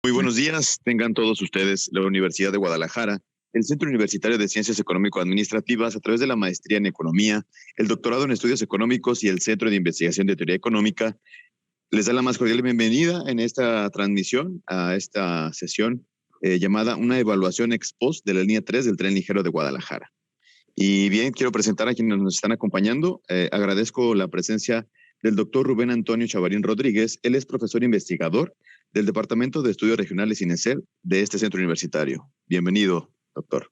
Muy buenos días, tengan todos ustedes la Universidad de Guadalajara, el Centro Universitario de Ciencias Económico-Administrativas a través de la maestría en Economía, el doctorado en Estudios Económicos y el Centro de Investigación de Teoría Económica. Les da la más cordial bienvenida en esta transmisión a esta sesión llamada Una evaluación ex post de la línea 3 del Tren Ligero de Guadalajara. Y bien, quiero presentar a quienes nos están acompañando. Agradezco la presencia del doctor Rubén Antonio Chavarín Rodríguez. Él es profesor investigador del Departamento de Estudios Regionales INESER de este centro universitario. Bienvenido, doctor.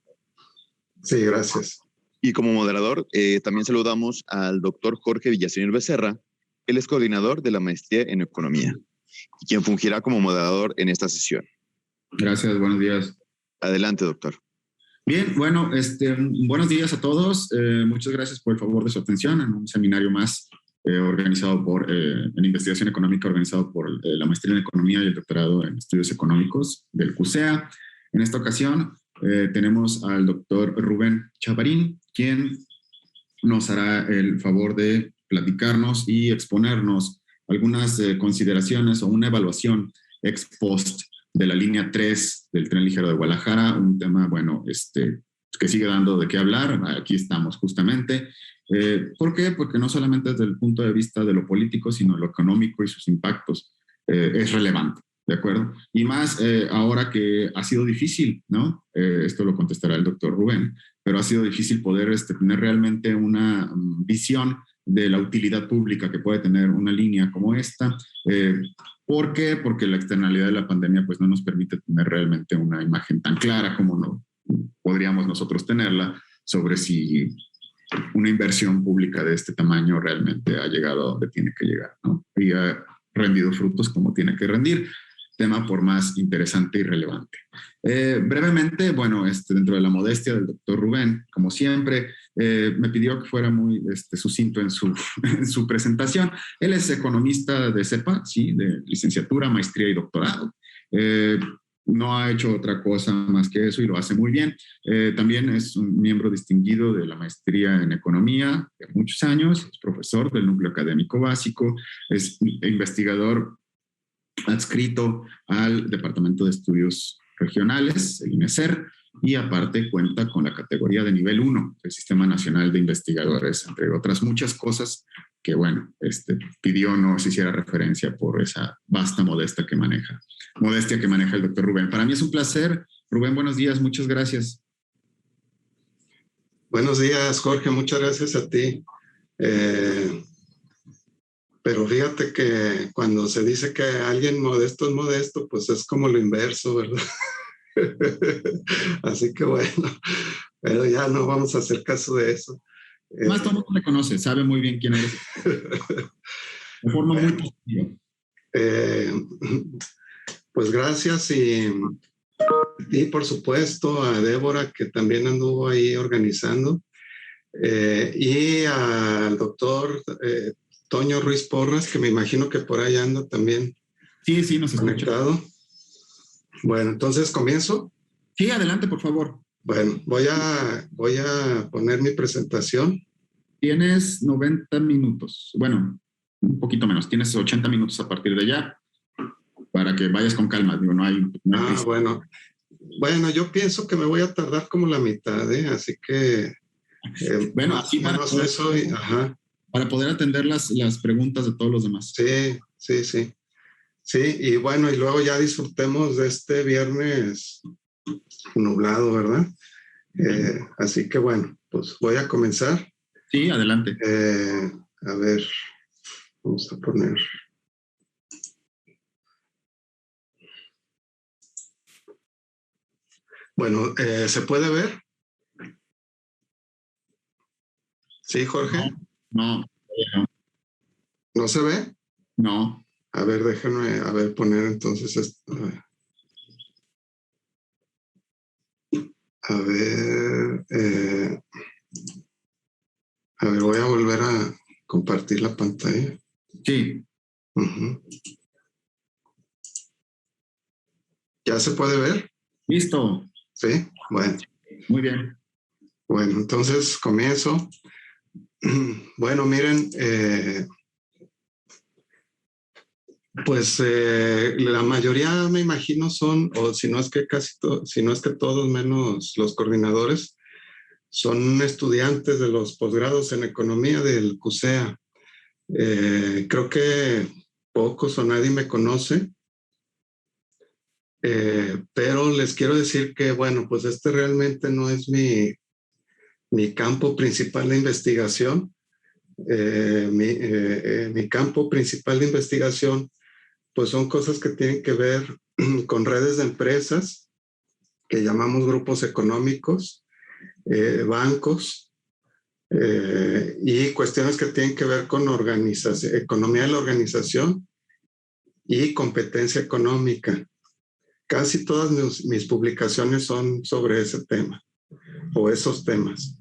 Sí, gracias. Y como moderador, también saludamos al doctor Jorge Villaseñor Becerra. Él es coordinador de la maestría en Economía y quien fungirá como moderador en esta sesión. Gracias, buenos días. Adelante, doctor. Bien, bueno, buenos días a todos. Muchas gracias por el favor de su atención en un seminario más organizado en investigación económica, organizado por la maestría en Economía y el doctorado en Estudios Económicos del CUSEA. En esta ocasión tenemos al doctor Rubén Chavarín, quien nos hará el favor de platicarnos y exponernos algunas consideraciones o una evaluación ex post de la línea 3 del Tren Ligero de Guadalajara, un tema, bueno, que sigue dando de qué hablar. Aquí estamos justamente. ¿Por qué? Porque no solamente desde el punto de vista de lo político, sino lo económico y sus impactos es relevante, ¿de acuerdo? Y más ahora que ha sido difícil, ¿no? Esto lo contestará el doctor Rubén, pero ha sido difícil poder tener realmente una visión de la utilidad pública que puede tener una línea como esta. ¿Por qué? Porque la externalidad de la pandemia pues, no nos permite tener realmente una imagen tan clara como no podríamos nosotros tenerla sobre si una inversión pública de este tamaño realmente ha llegado a donde tiene que llegar, ¿no? Y ha rendido frutos como tiene que rendir. Tema por más interesante y relevante. Brevemente, bueno, dentro de la modestia del doctor Rubén, como siempre, me pidió que fuera muy sucinto en su presentación. Él es economista de CEPA, sí, de licenciatura, maestría y doctorado. No ha hecho otra cosa más que eso y lo hace muy bien. También es un miembro distinguido de la maestría en Economía de muchos años, es profesor del núcleo académico básico, es investigador adscrito al Departamento de Estudios Regionales, el INESER, y aparte cuenta con la categoría de nivel 1 del Sistema Nacional de Investigadores, entre otras muchas cosas que, bueno, pidió no se hiciera referencia por esa vasta modestia que maneja el doctor Rubén. Para mí es un placer. Rubén, buenos días, muchas gracias. Buenos días, Jorge, muchas gracias a ti. Pero fíjate que cuando se dice que alguien modesto es modesto, pues es como lo inverso, ¿verdad? Así que bueno, pero ya no vamos a hacer caso de eso. Más todo el mundo me conoce, sabe muy bien quién eres. De forma muy positiva. Pues gracias y por supuesto a Débora, que también anduvo ahí organizando, y al doctor Toño Ruiz Porras, que me imagino que por ahí anda también. Sí, nos conectado. Escucha. Bueno, entonces comienzo. Sí, adelante, por favor. Bueno, voy a poner mi presentación. Tienes 90 minutos. Bueno, un poquito menos. Tienes 80 minutos a partir de ya para que vayas con calma. Digo, no hay bueno. Bueno, yo pienso que me voy a tardar como la mitad, así que bueno, así para poder atender las preguntas de todos los demás. Sí, y bueno, y luego ya disfrutemos de este viernes nublado, ¿verdad? Así que bueno, pues voy a comenzar. Sí, adelante. A ver, vamos a poner. Bueno, ¿se puede ver? ¿Sí, Jorge? No. ¿No se ve? No. A ver, déjenme, poner entonces esto. A ver, voy a volver a compartir la pantalla. Sí. Uh-huh. ¿Ya se puede ver? Listo. Sí, bueno. Muy bien. Bueno, entonces comienzo. Bueno, miren, Pues la mayoría, me imagino, son, o si no es que si no es que todos, menos los coordinadores, son estudiantes de los posgrados en economía del CUSEA. Creo que pocos o nadie me conoce, pero les quiero decir que, bueno, pues este realmente no es mi campo principal de investigación. Mi campo principal de investigación pues son cosas que tienen que ver con redes de empresas que llamamos grupos económicos, bancos, y cuestiones que tienen que ver con economía de la organización y competencia económica. Casi todas mis publicaciones son sobre ese tema o esos temas.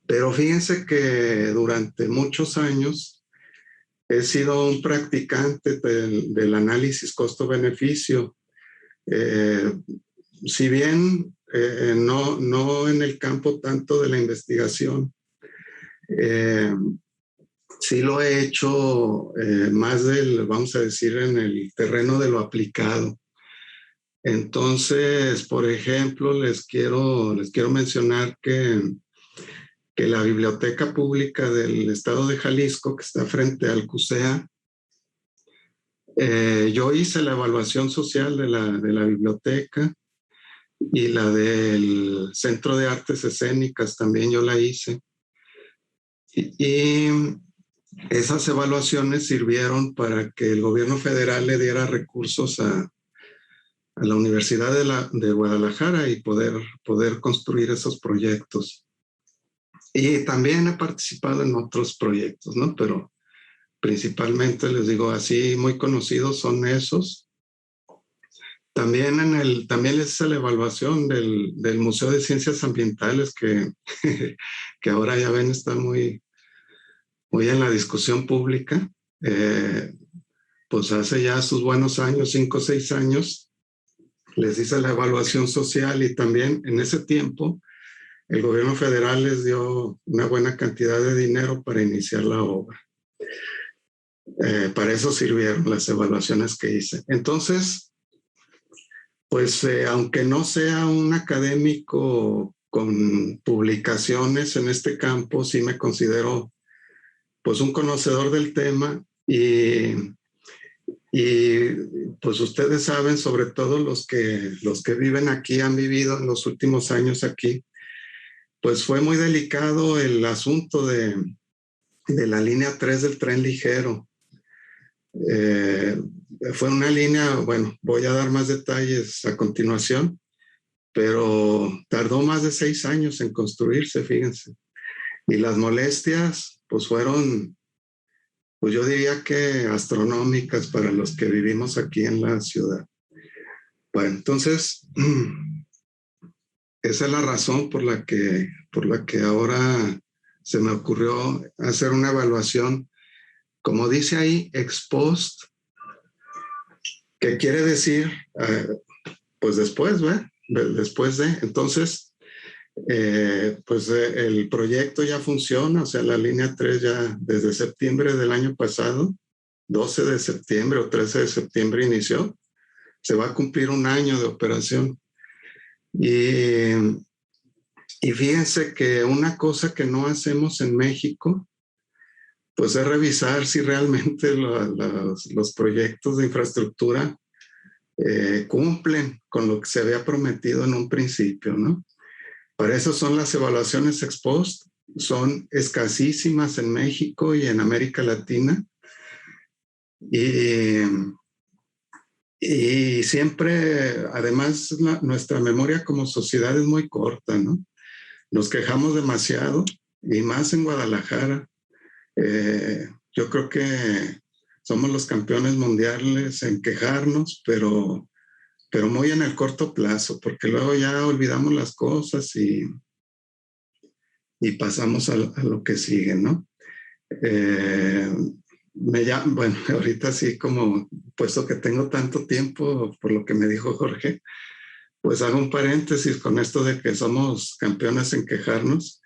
Pero fíjense que durante muchos años he sido un practicante del análisis costo-beneficio. Si bien no en el campo tanto de la investigación, sí lo he hecho más vamos a decir, en el terreno de lo aplicado. Entonces, por ejemplo, les quiero mencionar que la Biblioteca Pública del Estado de Jalisco, que está frente al CUSEA, yo hice la evaluación social de la biblioteca y la del Centro de Artes Escénicas también yo la hice. Y esas evaluaciones sirvieron para que el gobierno federal le diera recursos a la Universidad de Guadalajara y poder construir esos proyectos. Y también he participado en otros proyectos, ¿no? Pero principalmente, les digo, así muy conocidos son esos. También también les hice la evaluación del Museo de Ciencias Ambientales, que ahora ya ven, está muy en la discusión pública. Pues hace ya sus buenos años, 5 o 6 años, les hice la evaluación social y también en ese tiempo el gobierno federal les dio una buena cantidad de dinero para iniciar la obra. Para eso sirvieron las evaluaciones que hice. Entonces, pues aunque no sea un académico con publicaciones en este campo, sí me considero pues un conocedor del tema y pues ustedes saben, sobre todo los que viven aquí, han vivido en los últimos años aquí, pues fue muy delicado el asunto de la línea 3 del tren ligero. Fue una línea, bueno, voy a dar más detalles a continuación, pero tardó más de 6 años en construirse, fíjense. Y las molestias, pues fueron, pues yo diría que astronómicas para los que vivimos aquí en la ciudad. Bueno, entonces, esa es la razón por la que ahora se me ocurrió hacer una evaluación, como dice ahí, ex post, que quiere decir, pues después, ¿ve? Después de, entonces, pues el proyecto ya funciona, o sea, la línea 3 ya desde septiembre del año pasado, 12 de septiembre o 13 de septiembre inició, se va a cumplir 1 año de operación. Y fíjense que una cosa que no hacemos en México, pues es revisar si realmente los proyectos de infraestructura cumplen con lo que se había prometido en un principio, ¿no? Para eso son las evaluaciones ex post, son escasísimas en México y en América Latina. Y siempre, además, nuestra memoria como sociedad es muy corta, ¿no? Nos quejamos demasiado, y más en Guadalajara. Yo creo que somos los campeones mundiales en quejarnos, pero muy en el corto plazo, porque luego ya olvidamos las cosas y pasamos a lo que sigue, ¿no? Bueno, ahorita sí, como puesto que tengo tanto tiempo, por lo que me dijo Jorge, pues hago un paréntesis con esto de que somos campeones en quejarnos.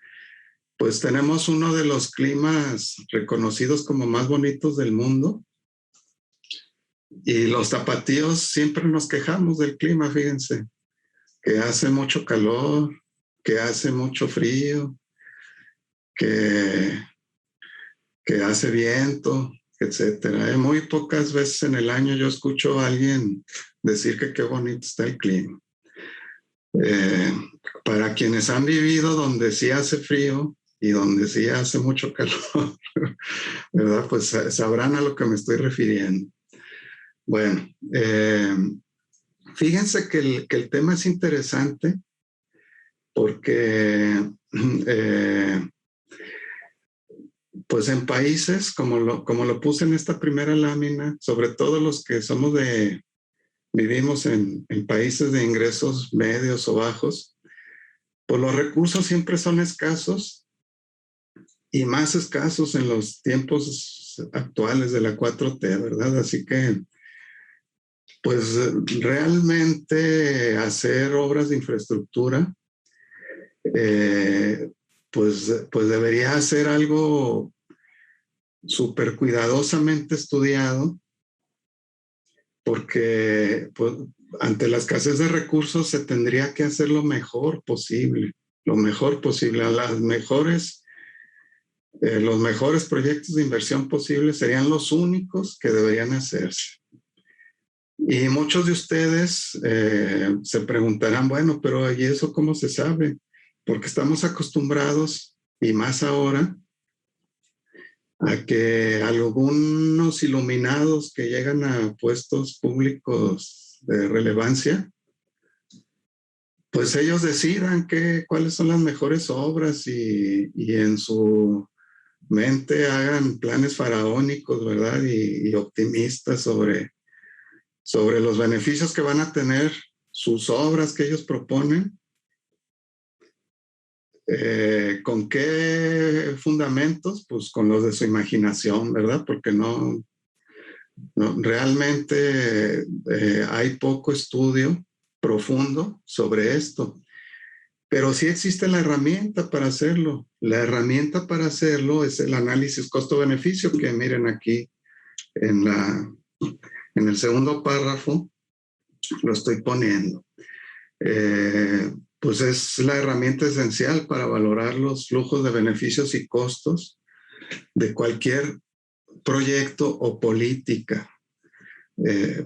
Pues tenemos uno de los climas reconocidos como más bonitos del mundo. Y los tapatíos siempre nos quejamos del clima, fíjense, que hace mucho calor, que hace mucho frío, que, que hace viento, etcétera. Muy pocas veces en el año yo escucho a alguien decir que qué bonito está el clima. Para quienes han vivido donde sí hace frío y donde sí hace mucho calor, ¿verdad? Pues sabrán a lo que me estoy refiriendo. Bueno, fíjense que el tema es interesante porque pues en países, como lo puse en esta primera lámina, sobre todo los que vivimos en países de ingresos medios o bajos, pues los recursos siempre son escasos y más escasos en los tiempos actuales de la 4T, ¿verdad? Así que, pues realmente hacer obras de infraestructura, pues debería ser algo súper cuidadosamente estudiado, porque pues, ante la escasez de recursos se tendría que hacer lo mejor posible, a los mejores proyectos de inversión posibles serían los únicos que deberían hacerse. Y muchos de ustedes se preguntarán, bueno, pero ¿y eso cómo se sabe? Porque estamos acostumbrados, y más ahora, a que algunos iluminados que llegan a puestos públicos de relevancia, pues ellos decidan cuáles son las mejores obras y en su mente hagan planes faraónicos, ¿verdad? Y optimistas sobre los beneficios que van a tener sus obras que ellos proponen. ¿Con qué fundamentos? Pues con los de su imaginación, ¿verdad? Porque no realmente hay poco estudio profundo sobre esto. Pero sí existe la herramienta para hacerlo. La herramienta para hacerlo es el análisis costo-beneficio, que miren aquí en el segundo párrafo lo estoy poniendo. Pues es la herramienta esencial para valorar los flujos de beneficios y costos de cualquier proyecto o política,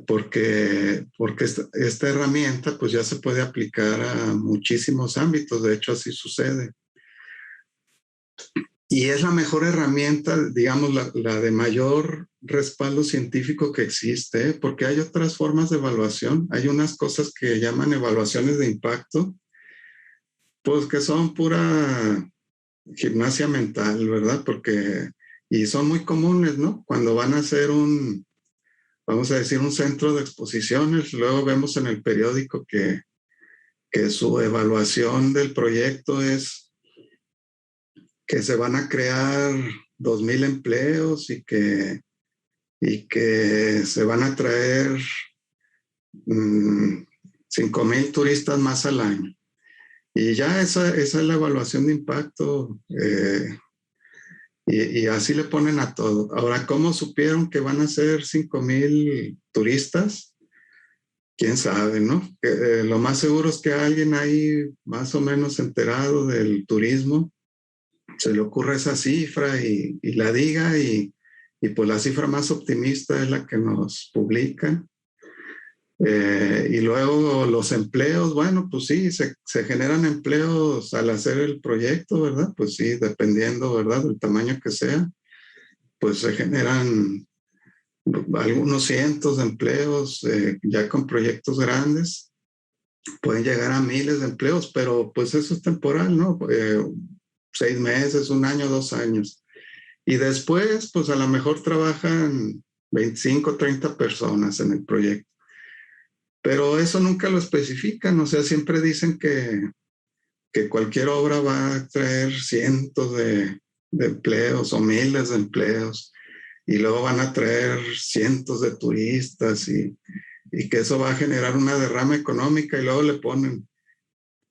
porque esta herramienta pues ya se puede aplicar a muchísimos ámbitos, de hecho así sucede. Y es la mejor herramienta, digamos, la de mayor respaldo científico que existe, porque hay otras formas de evaluación. Hay unas cosas que llaman evaluaciones de impacto, pues que son pura gimnasia mental, ¿verdad? Y son muy comunes, ¿no? Cuando van a hacer vamos a decir, un centro de exposiciones, luego vemos en el periódico que su evaluación del proyecto es que se van a crear 2,000 empleos y que se van a traer 5,000 turistas más al año. Y ya esa es la evaluación de impacto, y así le ponen a todo. Ahora, ¿cómo supieron que van a ser 5,000 turistas? ¿Quién sabe, no? Lo más seguro es que alguien ahí más o menos enterado del turismo se le ocurre esa cifra y la diga, y pues la cifra más optimista es la que nos publican. Y luego los empleos, bueno, pues sí, se generan empleos al hacer el proyecto, ¿verdad? Pues sí, dependiendo, ¿verdad?, del tamaño que sea, pues se generan algunos cientos de empleos, ya con proyectos grandes, pueden llegar a miles de empleos, pero pues eso es temporal, ¿no? 6 meses, 1 año, 2 años. Y después, pues a lo mejor trabajan 25, 30 personas en el proyecto. Pero eso nunca lo especifican, o sea, siempre dicen que cualquier obra va a traer cientos de empleos o miles de empleos, y luego van a traer cientos de turistas y que eso va a generar una derrama económica, y luego le ponen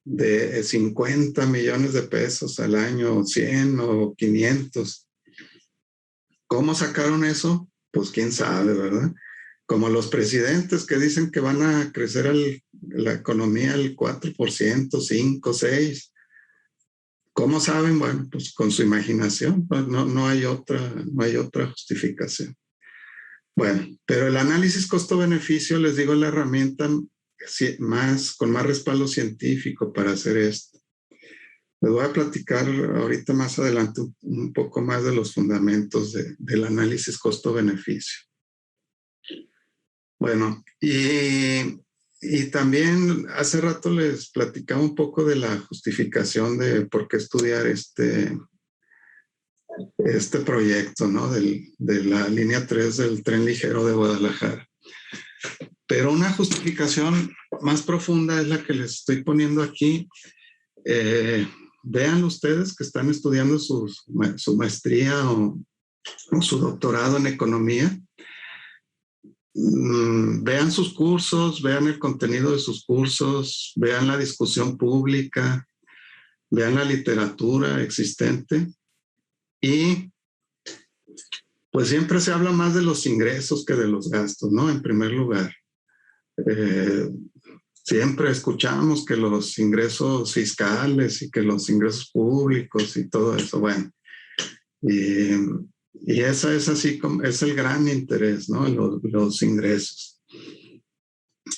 de 50 millones de pesos al año, 100 o 500. ¿Cómo sacaron eso? Pues quién sabe, ¿verdad? como los presidentes que dicen que van a crecer la economía al 4%, 5, 6. ¿Cómo saben? Bueno, pues con su imaginación, pues no hay otra justificación. Bueno, pero el análisis costo-beneficio, les digo, es la herramienta con más respaldo científico para hacer esto. Les voy a platicar ahorita más adelante un poco más de los fundamentos del análisis costo-beneficio. Bueno, y también hace rato les platicaba un poco de la justificación de por qué estudiar este proyecto, ¿no? De la línea 3 del tren ligero de Guadalajara. Pero una justificación más profunda es la que les estoy poniendo aquí. Vean ustedes que están estudiando su maestría o su doctorado en economía. Vean sus cursos, vean el contenido de sus cursos, vean la discusión pública, vean la literatura existente y pues siempre se habla más de los ingresos que de los gastos, ¿no? En primer lugar. Siempre escuchamos que los ingresos fiscales y que los ingresos públicos y todo eso, bueno. Y esa es así como es el gran interés, ¿no? Los ingresos.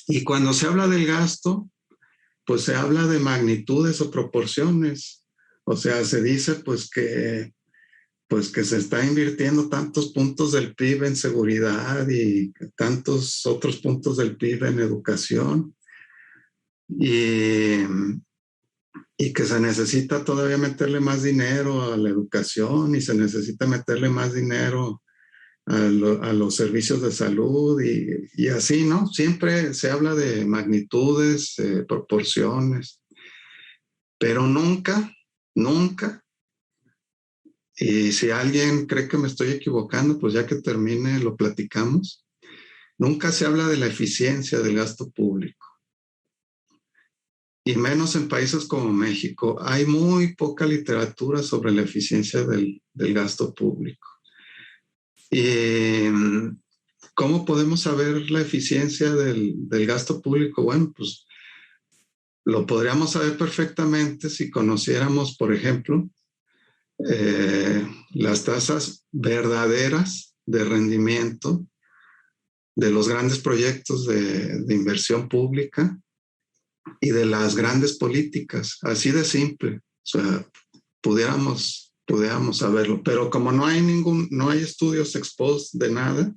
Y cuando se habla del gasto, pues se habla de magnitudes o proporciones. O sea, se dice pues que se está invirtiendo tantos puntos del PIB en seguridad y tantos otros puntos del PIB en educación. Y que se necesita todavía meterle más dinero a la educación y se necesita meterle más dinero a los servicios de salud y así, ¿no? Siempre se habla de magnitudes, proporciones, pero nunca, y si alguien cree que me estoy equivocando, pues ya que termine lo platicamos, nunca se habla de la eficiencia del gasto público. Y menos en países como México. Hay muy poca literatura sobre la eficiencia del gasto público. ¿Y cómo podemos saber la eficiencia del gasto público? Bueno, pues lo podríamos saber perfectamente si conociéramos, por ejemplo, las tasas verdaderas de rendimiento de los grandes proyectos de inversión pública y de las grandes políticas, así de simple. O sea, pudiéramos saberlo, pero como no hay estudios ex post de nada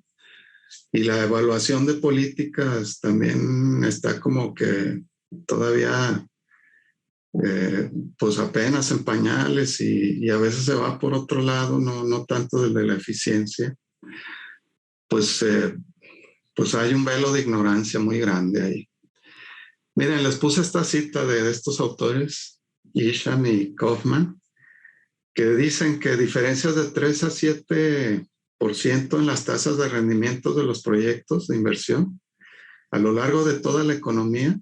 y la evaluación de políticas también está como que todavía pues apenas en pañales y a veces se va por otro lado, no tanto de la eficiencia, pues hay un velo de ignorancia muy grande ahí. Miren, les puse esta cita de estos autores, Isham y Kaufman, que dicen que diferencias de 3 a 7% en las tasas de rendimiento de los proyectos de inversión a lo largo de toda la economía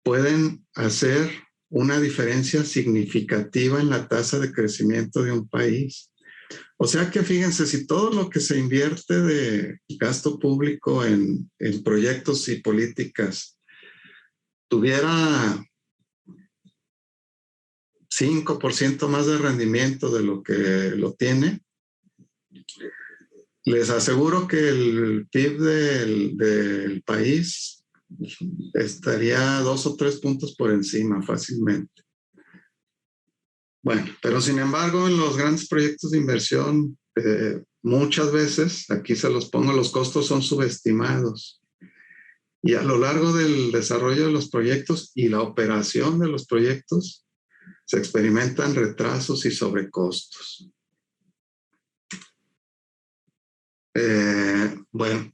pueden hacer una diferencia significativa en la tasa de crecimiento de un país. O sea que fíjense, si todo lo que se invierte de gasto público en proyectos y políticas tuviera 5% más de rendimiento de lo que lo tiene, les aseguro que el PIB del país estaría 2 o 3 puntos por encima fácilmente. Bueno, pero sin embargo, en los grandes proyectos de inversión, muchas veces, aquí se los pongo, los costos son subestimados. Y a lo largo del desarrollo de los proyectos y la operación de los proyectos, se experimentan retrasos y sobrecostos. Bueno,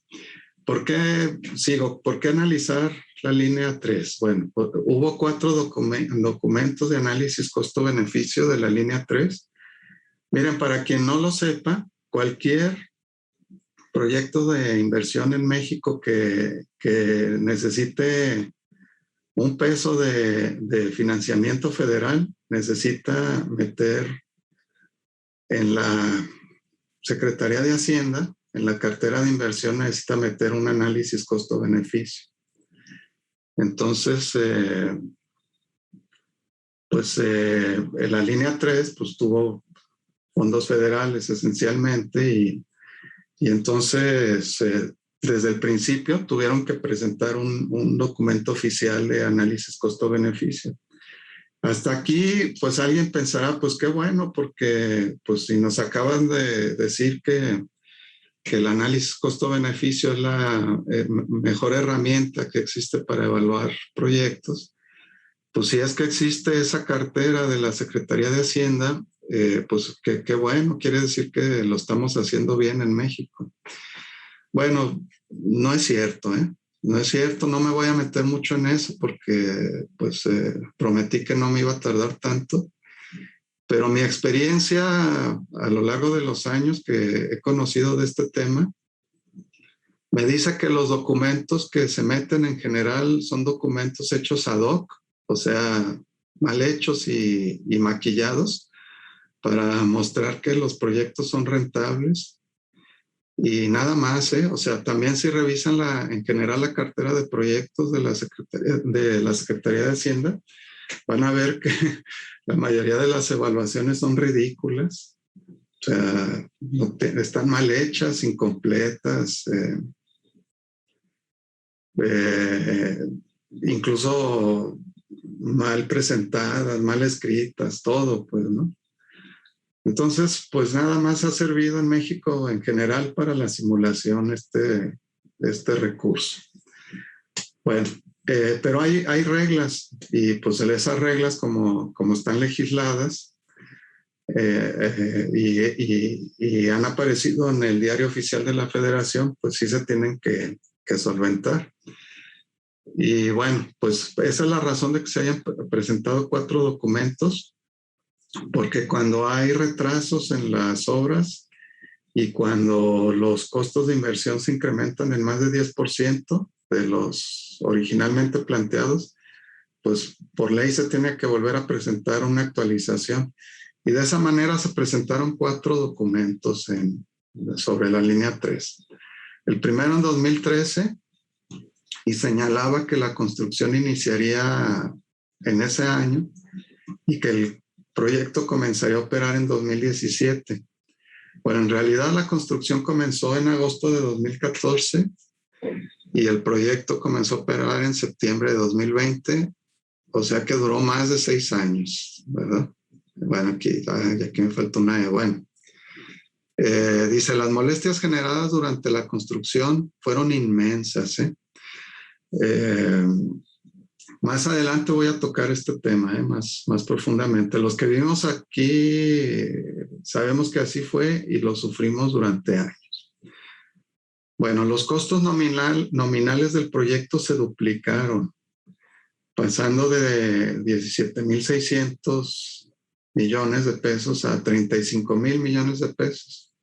¿por qué analizar la línea 3? Bueno, hubo 4 documentos de análisis costo-beneficio de la línea 3. Miren, para quien no lo sepa, cualquier proyecto de inversión en México que necesite un peso de financiamiento federal, necesita meter en la Secretaría de Hacienda, en la cartera de inversión necesita meter un análisis costo-beneficio. Entonces, la línea 3 pues tuvo fondos federales esencialmente y entonces desde el principio tuvieron que presentar un documento oficial de análisis costo-beneficio. Hasta aquí, pues alguien pensará, pues qué bueno, porque pues si nos acaban de decir que el análisis costo-beneficio es la mejor herramienta que existe para evaluar proyectos, pues si es que existe esa cartera de la Secretaría de Hacienda, pues qué bueno, quiere decir que lo estamos haciendo bien en México. Bueno, no es cierto, ¿eh? No es cierto, no me voy a meter mucho en eso porque pues prometí que no me iba a tardar tanto, pero mi experiencia a lo largo de los años que he conocido de este tema me dice que los documentos que se meten en general son documentos hechos ad hoc, o sea, mal hechos y maquillados para mostrar que los proyectos son rentables. Y nada más, ¿eh? O sea, también si revisan en general la cartera de proyectos de la Secretaría de Hacienda, van a ver que la mayoría de las evaluaciones son ridículas. O sea, están mal hechas, incompletas, incluso mal presentadas, mal escritas, todo, pues, ¿no? Entonces, pues nada más ha servido en México en general para la simulación este recurso. Bueno, pero hay reglas y pues esas reglas como están legisladas y han aparecido en el Diario Oficial de la Federación, pues sí se tienen que solventar. Y bueno, pues esa es la razón de que se hayan presentado 4 documentos, porque cuando hay retrasos en las obras y cuando los costos de inversión se incrementan en más de 10% de los originalmente planteados, pues por ley se tiene que volver a presentar una actualización. Y de esa manera se presentaron 4 documentos sobre la línea 3. El primero en 2013 y señalaba que la construcción iniciaría en ese año y que el proyecto comenzaría a operar en 2017. Bueno, en realidad la construcción comenzó en agosto de 2014 y el proyecto comenzó a operar en septiembre de 2020, o sea que duró más de 6 años, ¿verdad? Bueno, aquí me falta una E. Bueno, dice, las molestias generadas durante la construcción fueron inmensas, ¿eh? Más adelante voy a tocar este tema más profundamente. Los que vivimos aquí sabemos que así fue y lo sufrimos durante años. Bueno, los costos nominales del proyecto se duplicaron, pasando de 17,600 millones de pesos a 35,000 millones de pesos.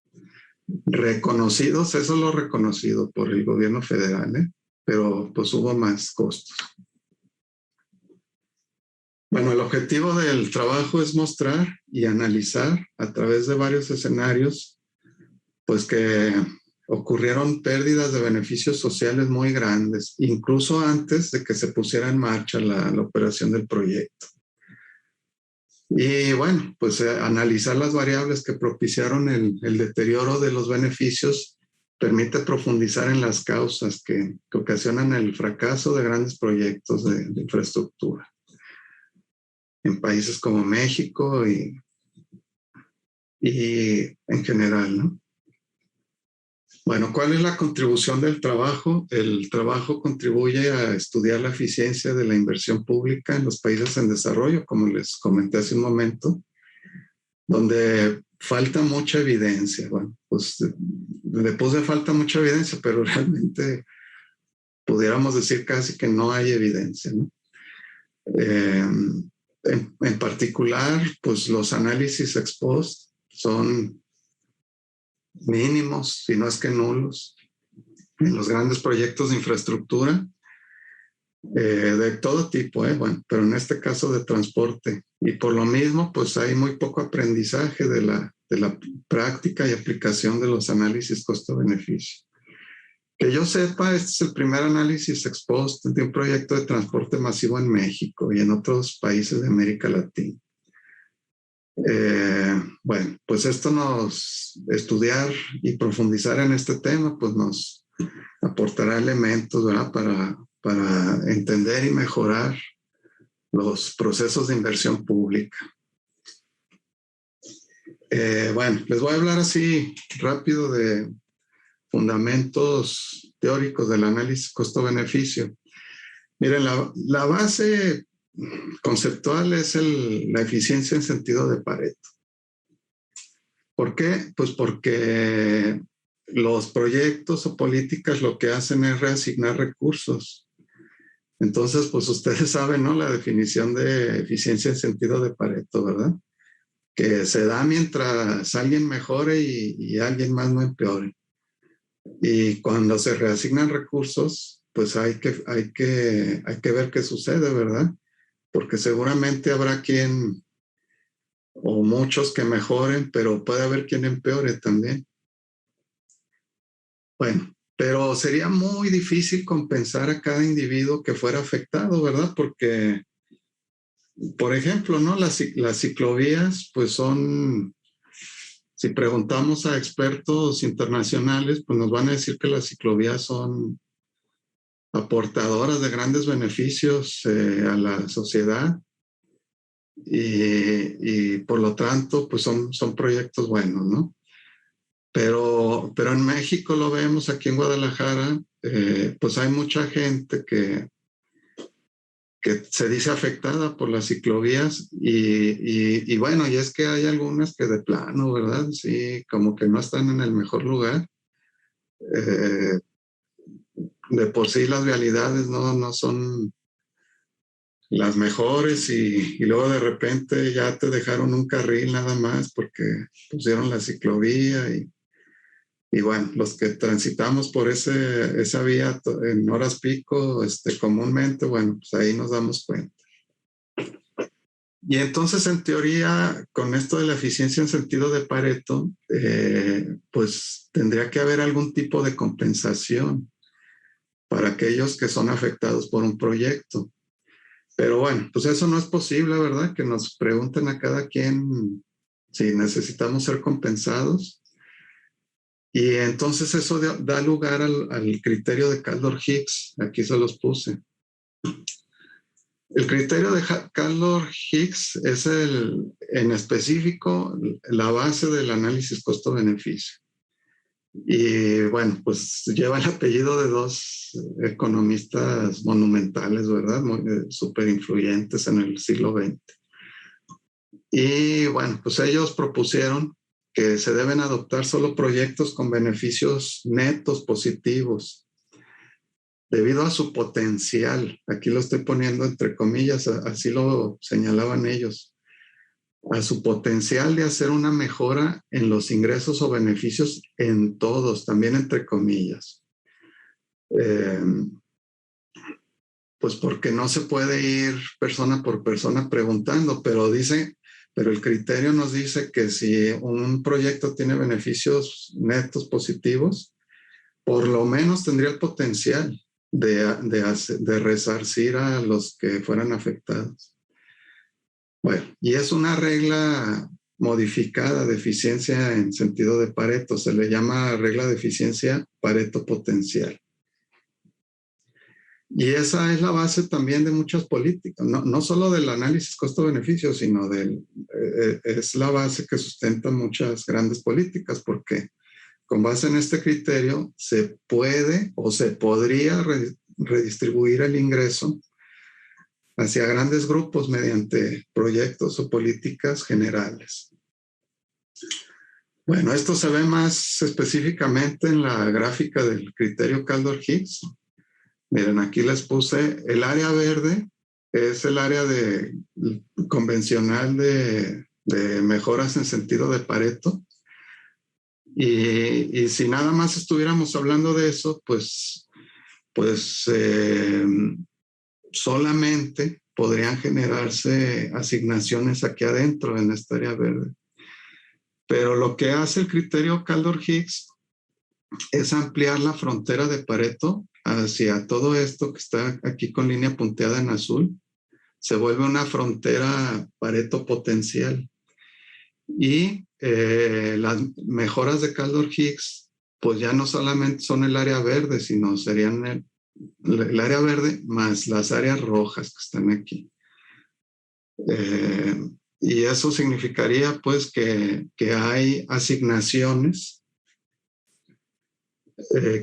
Reconocidos, eso es lo reconocido por el gobierno federal, ¿eh? Pero pues hubo más costos. Bueno, el objetivo del trabajo es mostrar y analizar a través de varios escenarios, pues que ocurrieron pérdidas de beneficios sociales muy grandes, incluso antes de que se pusiera en marcha la operación del proyecto. Y bueno, pues analizar las variables que propiciaron el deterioro de los beneficios permite profundizar en las causas que ocasionan el fracaso de grandes proyectos de infraestructura en países como México y en general, ¿no? Bueno, ¿cuál es la contribución del trabajo? El trabajo contribuye a estudiar la eficiencia de la inversión pública en los países en desarrollo, como les comenté hace un momento, donde falta mucha evidencia. Bueno, pues le puse falta mucha evidencia, pero realmente pudiéramos decir casi que no hay evidencia, ¿no? En particular, pues los análisis ex post son mínimos, si no es que nulos, en los grandes proyectos de infraestructura de todo tipo, bueno, pero en este caso de transporte. Y por lo mismo, pues hay muy poco aprendizaje de la de la práctica y aplicación de los análisis costo-beneficio. Que yo sepa, este es el primer análisis ex post de un proyecto de transporte masivo en México y en otros países de América Latina. Bueno, pues estudiar y profundizar en este tema, pues nos aportará elementos, ¿verdad? Para entender y mejorar los procesos de inversión pública. Bueno, les voy a hablar así rápido de fundamentos teóricos del análisis costo-beneficio. Miren, la base conceptual es la eficiencia en sentido de Pareto. ¿Por qué? Pues porque los proyectos o políticas lo que hacen es reasignar recursos. Entonces, pues ustedes saben, ¿no? La definición de eficiencia en sentido de Pareto, ¿verdad? Que se da mientras alguien mejore y alguien más no empeore. Y cuando se reasignan recursos, pues hay que ver qué sucede, ¿verdad? Porque seguramente habrá quien o muchos que mejoren, pero puede haber quien empeore también. Bueno, pero sería muy difícil compensar a cada individuo que fuera afectado, ¿verdad? Porque, por ejemplo, ¿no? Las ciclovías, pues son, si preguntamos a expertos internacionales, pues nos van a decir que las ciclovías son aportadoras de grandes beneficios a la sociedad y por lo tanto, pues son proyectos buenos, ¿no? Pero en México lo vemos, aquí en Guadalajara, pues hay mucha gente que se dice afectada por las ciclovías y bueno, y es que hay algunas que de plano, ¿verdad? Sí, como que no están en el mejor lugar. De por sí las vialidades no son las mejores y luego de repente ya te dejaron un carril nada más porque pusieron la ciclovía y bueno, los que transitamos por esa vía en horas pico, comúnmente, bueno, pues ahí nos damos cuenta. Y entonces, en teoría, con esto de la eficiencia en sentido de Pareto, pues tendría que haber algún tipo de compensación para aquellos que son afectados por un proyecto. Pero bueno, pues eso no es posible, ¿verdad? Que nos pregunten a cada quien si necesitamos ser compensados. Y entonces eso da lugar al criterio de Kaldor-Hicks. Aquí se los puse. El criterio de Kaldor-Hicks es en específico la base del análisis costo-beneficio. Y bueno, pues lleva el apellido de dos economistas monumentales, ¿verdad? Súper influyentes en el siglo XX. Y bueno, pues ellos propusieron que se deben adoptar solo proyectos con beneficios netos positivos, debido a su potencial. Aquí lo estoy poniendo entre comillas, así lo señalaban ellos, a su potencial de hacer una mejora en los ingresos o beneficios en todos, también entre comillas. Pues porque no se puede ir persona por persona preguntando, pero el criterio nos dice que si un proyecto tiene beneficios netos positivos, por lo menos tendría el potencial de resarcir a los que fueran afectados. Bueno, y es una regla modificada de eficiencia en sentido de Pareto, se le llama regla de eficiencia Pareto potencial. Y esa es la base también de muchas políticas, no solo del análisis costo-beneficio, sino es la base que sustenta muchas grandes políticas, porque con base en este criterio se puede o se podría redistribuir el ingreso hacia grandes grupos mediante proyectos o políticas generales. Bueno, esto se ve más específicamente en la gráfica del criterio Kaldor-Hicks. Miren, aquí les puse el área verde, es el área convencional de mejoras en sentido de Pareto. Y si nada más estuviéramos hablando de eso, pues solamente podrían generarse asignaciones aquí adentro en esta área verde. Pero lo que hace el criterio Kaldor-Higgs es ampliar la frontera de Pareto hacia todo esto que está aquí con línea punteada en azul. Se vuelve una frontera Pareto potencial. Y las mejoras de Kaldor-Higgs, pues ya no solamente son el área verde, sino serían el área verde más las áreas rojas que están aquí. Y eso significaría pues que hay asignaciones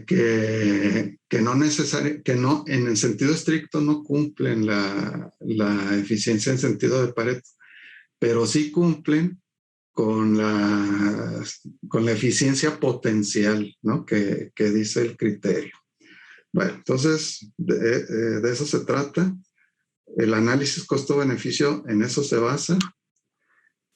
que no en el sentido estricto no cumplen la eficiencia en sentido de Pareto, pero sí cumplen con la eficiencia potencial, ¿no? que dice el criterio. Bueno, entonces de eso se trata. El análisis costo-beneficio en eso se basa.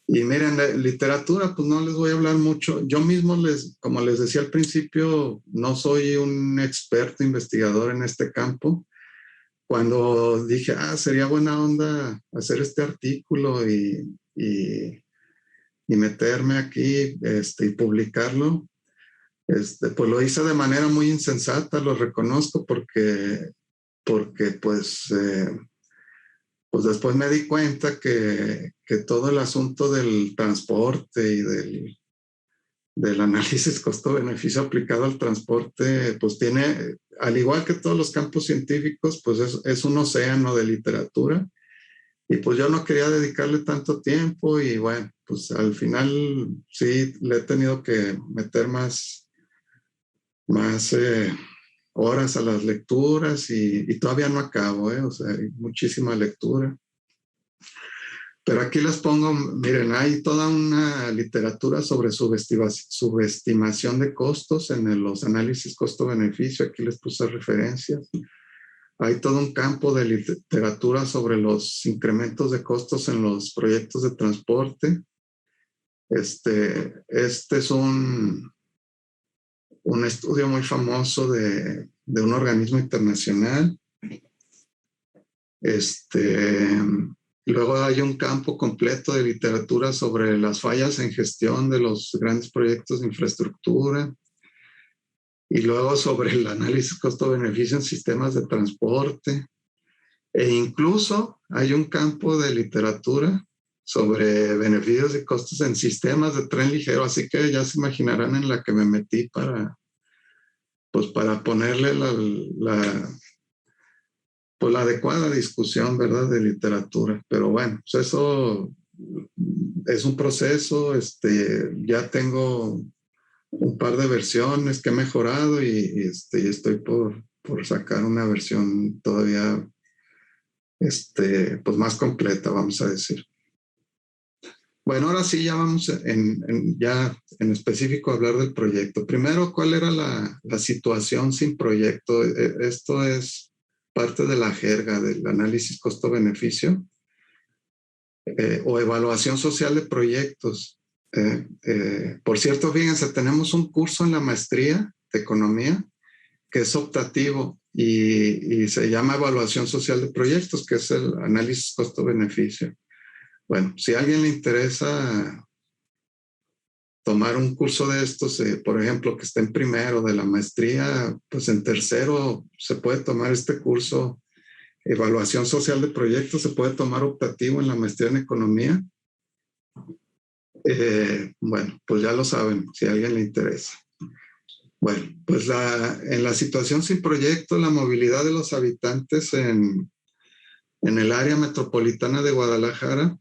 Y miren, la literatura, pues no les voy a hablar mucho. Yo mismo, como les decía al principio, no soy un experto investigador en este campo. Cuando dije, sería buena onda hacer este artículo y meterme aquí y publicarlo, pues lo hice de manera muy insensata, lo reconozco, porque pues después me di cuenta que todo el asunto del transporte y del análisis costo-beneficio aplicado al transporte, pues tiene, al igual que todos los campos científicos, pues es un océano de literatura. Y pues yo no quería dedicarle tanto tiempo y bueno, pues al final sí le he tenido que meter más horas a las lecturas y todavía no acabo, o sea, hay muchísima lectura. Pero aquí les pongo, miren, hay toda una literatura sobre subestimación de costos en los análisis costo-beneficio, aquí les puse referencias. Hay todo un campo de literatura sobre los incrementos de costos en los proyectos de transporte. Este es un estudio muy famoso de un organismo internacional. Luego hay un campo completo de literatura sobre las fallas en gestión de los grandes proyectos de infraestructura. Y luego sobre el análisis costo-beneficio en sistemas de transporte. E incluso hay un campo de literatura sobre beneficios y costos en sistemas de tren ligero. Así que ya se imaginarán en la que me metí para ponerle la adecuada discusión, ¿verdad?, de literatura. Pero bueno, pues eso es un proceso. Ya tengo un par de versiones que he mejorado y estoy por sacar una versión todavía pues más completa, vamos a decir. Bueno, ahora sí ya vamos ya en específico a hablar del proyecto. Primero, ¿cuál era la situación sin proyecto? Esto es parte de la jerga del análisis costo-beneficio o evaluación social de proyectos. Por cierto, fíjense, tenemos un curso en la maestría de economía que es optativo y se llama evaluación social de proyectos, que es el análisis costo-beneficio. Bueno, si a alguien le interesa tomar un curso de estos, por ejemplo, que está en primero de la maestría, pues en tercero se puede tomar este curso, evaluación social de proyectos, se puede tomar optativo en la maestría en economía. Bueno, pues ya lo saben, si a alguien le interesa. Bueno, pues en la situación sin proyecto, la movilidad de los habitantes en el área metropolitana de Guadalajara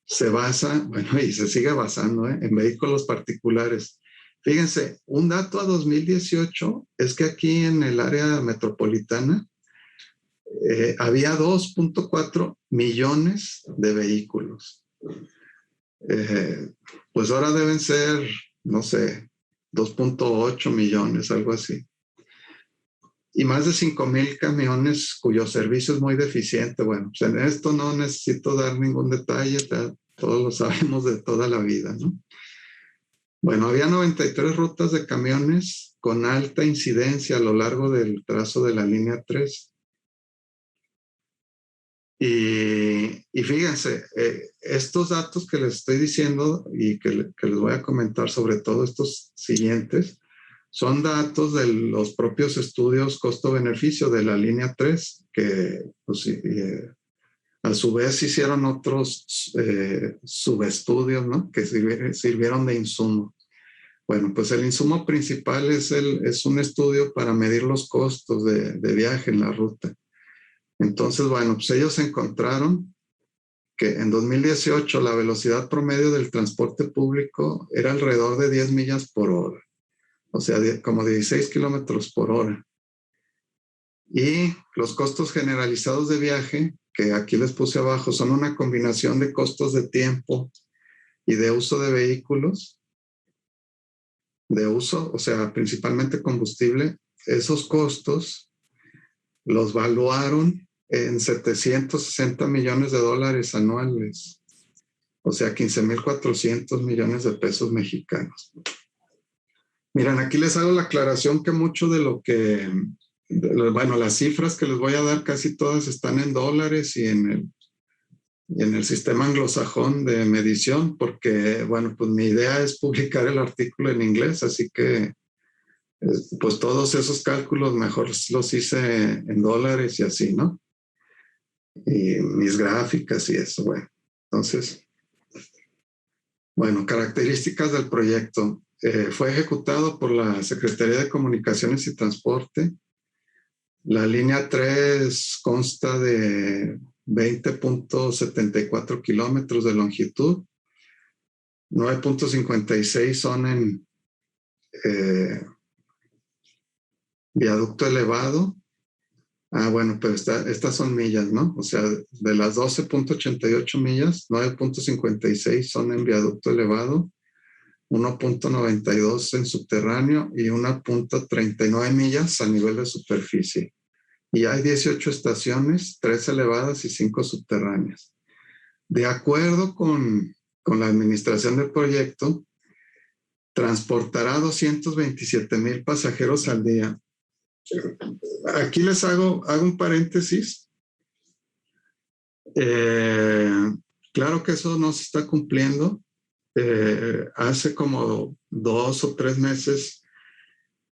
se basa, bueno, y se sigue basando en vehículos particulares. Fíjense, un dato a 2018 es que aquí en el área metropolitana había 2.4 millones de vehículos. Pues ahora deben ser, no sé, 2.8 millones, algo así. Y más de 5,000 camiones cuyo servicio es muy deficiente. Bueno, pues en esto no necesito dar ningún detalle, todos lo sabemos de toda la vida, ¿no? Bueno, había 93 rutas de camiones con alta incidencia a lo largo del trazo de la línea 3. Y fíjense, estos datos que les estoy diciendo y que les voy a comentar, sobre todo estos siguientes, son datos de los propios estudios costo-beneficio de la línea 3, que pues, a su vez hicieron otros subestudios, ¿no? Que sirvieron de insumo. Bueno, pues el insumo principal es un estudio para medir los costos de viaje en la ruta. Entonces, bueno, pues ellos encontraron que en 2018 la velocidad promedio del transporte público era alrededor de 10 millas por hora, o sea, como 16 kilómetros por hora. Y los costos generalizados de viaje, que aquí les puse abajo, son una combinación de costos de tiempo y de uso de vehículos, de uso, o sea, principalmente combustible. Esos costos los valuaron en 760 millones de dólares anuales, o sea, 15,400 millones de pesos mexicanos. Miren, aquí les hago la aclaración que mucho de lo que, bueno, las cifras que les voy a dar casi todas están en dólares y en el sistema anglosajón de medición, porque, bueno, pues mi idea es publicar el artículo en inglés, así que pues todos esos cálculos mejor los hice en dólares y así, ¿no? Y mis gráficas y eso, bueno. Entonces, bueno, características del proyecto. Fue ejecutado por la Secretaría de Comunicaciones y Transporte. La línea 3 consta de 20.74 kilómetros de longitud. 9.56 son en viaducto elevado. Bueno, pero estas son millas, ¿no? O sea, de las 12.88 millas, 9.56 son en viaducto elevado, 1.92 en subterráneo y 1.39 millas a nivel de superficie. Y hay 18 estaciones, 3 elevadas y 5 subterráneas. De acuerdo con la administración del proyecto, transportará 227,000 pasajeros al día. Aquí les hago un paréntesis. Claro que eso no se está cumpliendo. Hace como 2 o 3 meses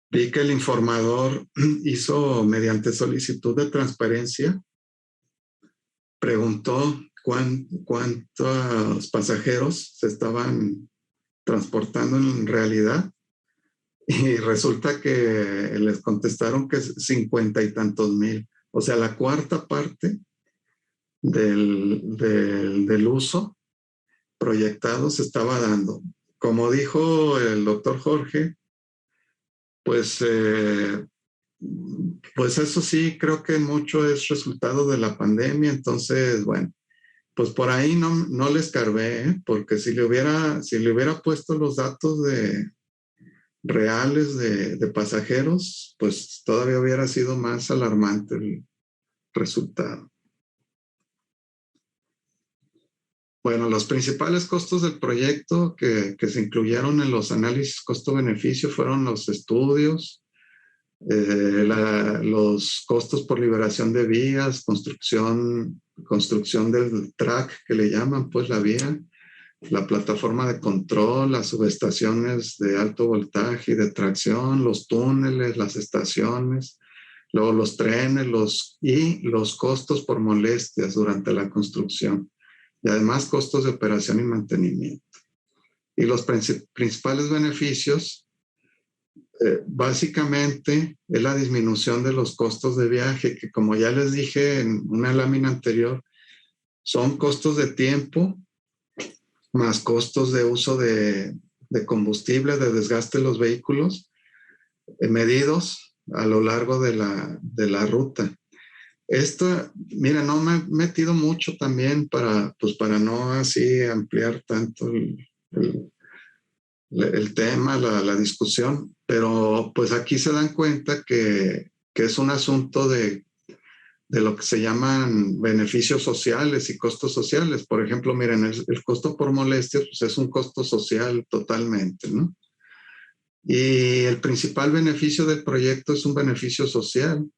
vi que el informador hizo, mediante solicitud de transparencia, preguntó cuántos pasajeros se estaban transportando en realidad. Y resulta que les contestaron que 50 y tantos mil. O sea, la cuarta parte del uso proyectado se estaba dando. Como dijo el doctor Jorge, pues eso sí, creo que mucho es resultado de la pandemia. Entonces, bueno, pues por ahí no le escarbé, porque si le hubiera puesto los datos reales de pasajeros, pues todavía hubiera sido más alarmante el resultado. Bueno, los principales costos del proyecto que se incluyeron en los análisis costo-beneficio fueron los estudios, los costos por liberación de vías, construcción del track que le llaman, pues la vía, la plataforma de control, las subestaciones de alto voltaje y de tracción, los túneles, las estaciones, luego los trenes y los costos por molestias durante la construcción, y además costos de operación y mantenimiento. Y los principales beneficios, básicamente, es la disminución de los costos de viaje, que como ya les dije en una lámina anterior, son costos de tiempo, más costos de uso de combustible, de desgaste de los vehículos, medidos a lo largo de la ruta. Mira, no me he metido mucho también para no así ampliar tanto el tema, la discusión, pero pues aquí se dan cuenta que es un asunto de lo que se llaman beneficios sociales y costos sociales. Por ejemplo, miren, el costo por molestias pues es un costo social totalmente, ¿no? Y el principal beneficio del proyecto es un beneficio social,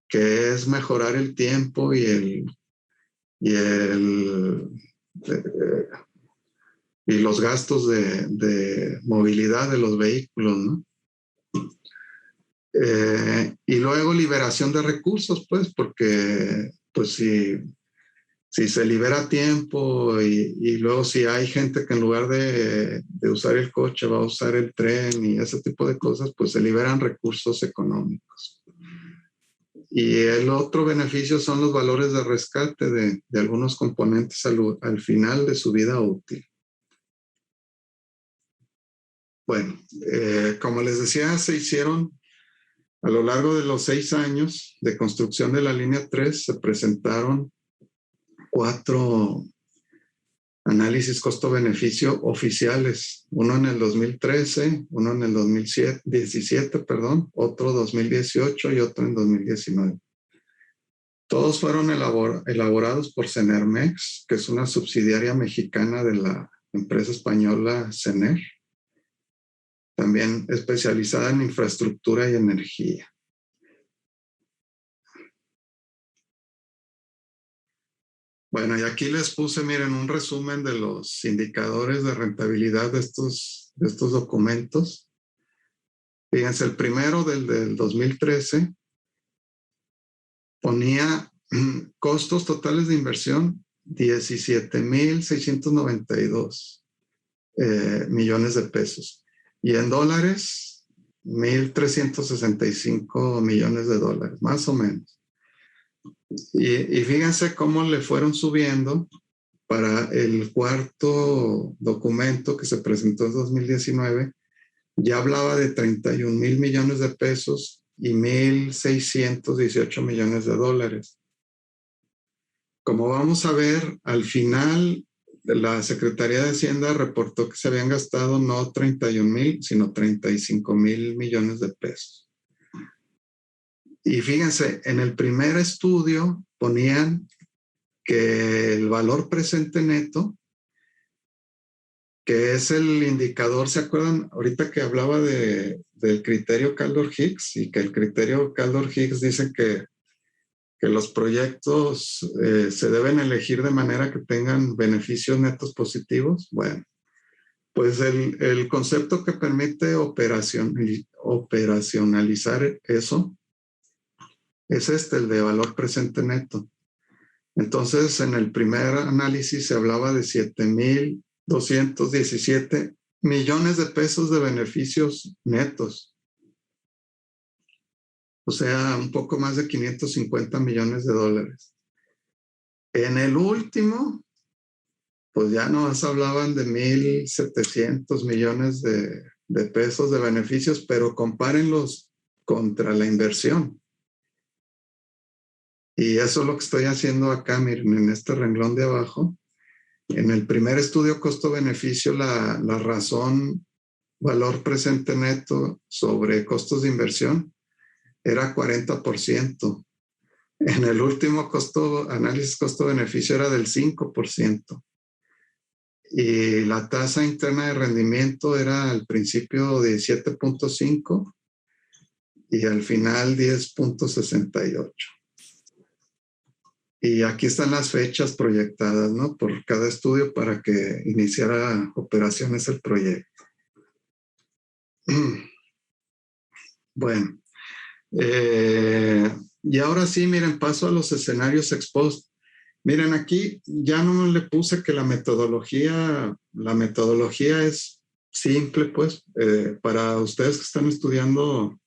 que es mejorar el tiempo y y, y los gastos de movilidad de los vehículos, ¿no? Y luego liberación de recursos, pues, porque pues si se libera tiempo y luego si hay gente que en lugar de usar el coche va a usar el tren y ese tipo de cosas, pues se liberan recursos económicos. Y el otro beneficio son los valores de rescate de algunos componentes al final de su vida útil. Bueno, como les decía, se hicieron a lo largo de los 6 años de construcción de la línea 3, se presentaron 4 análisis costo-beneficio oficiales, uno en el 2013, uno en el 2017, perdón, otro 2018 y otro en 2019. Todos fueron elaborados por Cenermex, que es una subsidiaria mexicana de la empresa española Cener, también especializada en infraestructura y energía. Bueno, y aquí les puse, miren, un resumen de los indicadores de rentabilidad de estos documentos. Fíjense, el primero del 2013 ponía costos totales de inversión 17,692 millones de pesos. Y en dólares, 1,365 millones de dólares, más o menos. Y fíjense cómo le fueron subiendo para el cuarto documento que se presentó en 2019. Ya hablaba de 31,000 millones de pesos y 1,618 millones de dólares. Como vamos a ver, al final la Secretaría de Hacienda reportó que se habían gastado no 31,000, sino 35,000 millones de pesos. Y fíjense, en el primer estudio ponían que el valor presente neto, que es el indicador, ¿se acuerdan? Ahorita que hablaba del criterio Kaldor-Hicks, y que el criterio Kaldor-Hicks dice que los proyectos se deben elegir de manera que tengan beneficios netos positivos. Bueno, pues el concepto que permite operacionalizar eso es el de valor presente neto. Entonces, en el primer análisis se hablaba de 7,217 millones de pesos de beneficios netos. O sea, un poco más de 550 millones de dólares. En el último, pues ya nos hablaban de 1,700 millones de pesos de beneficios, pero compárenlos contra la inversión. Y eso es lo que estoy haciendo acá, miren, en este renglón de abajo. En el primer estudio costo-beneficio, la razón valor presente neto sobre costos de inversión era 40%. En el último análisis costo-beneficio era del 5%. Y la tasa interna de rendimiento era al principio 17.5 y al final 10.68. Y aquí están las fechas proyectadas, ¿no? Por cada estudio para que iniciara operaciones el proyecto. Bueno. Y ahora sí, miren, paso a los escenarios ex post. Miren, aquí ya no le puse que la metodología es simple, pues, para ustedes que están estudiando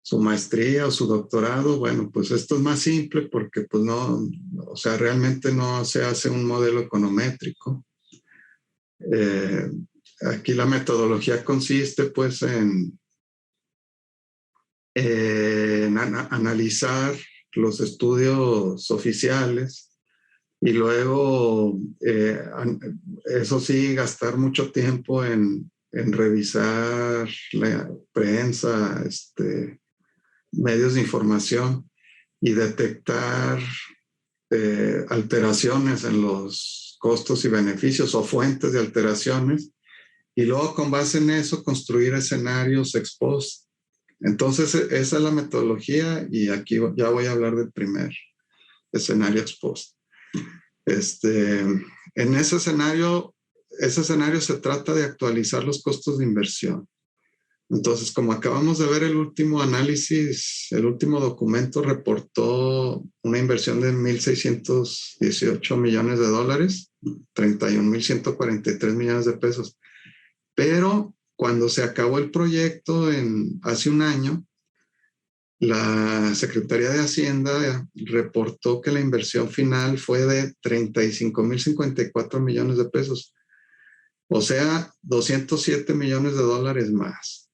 su maestría o su doctorado, bueno, pues esto es más simple porque pues no, o sea, realmente no se hace un modelo econométrico. Aquí la metodología consiste pues en analizar los estudios oficiales y luego, eso sí, gastar mucho tiempo en revisar la prensa, medios de información y detectar alteraciones en los costos y beneficios o fuentes de alteraciones y luego con base en eso construir escenarios ex post. Entonces, esa es la metodología y aquí ya voy a hablar del primer escenario ex post. En ese escenario se trata de actualizar los costos de inversión. Entonces, como acabamos de ver el último análisis, el último documento reportó una inversión de 1.618 millones de dólares, 31.143 millones de pesos. Pero cuando se acabó el proyecto hace un año, la Secretaría de Hacienda reportó que la inversión final fue de 35.054 millones de pesos, o sea, 207 millones de dólares más.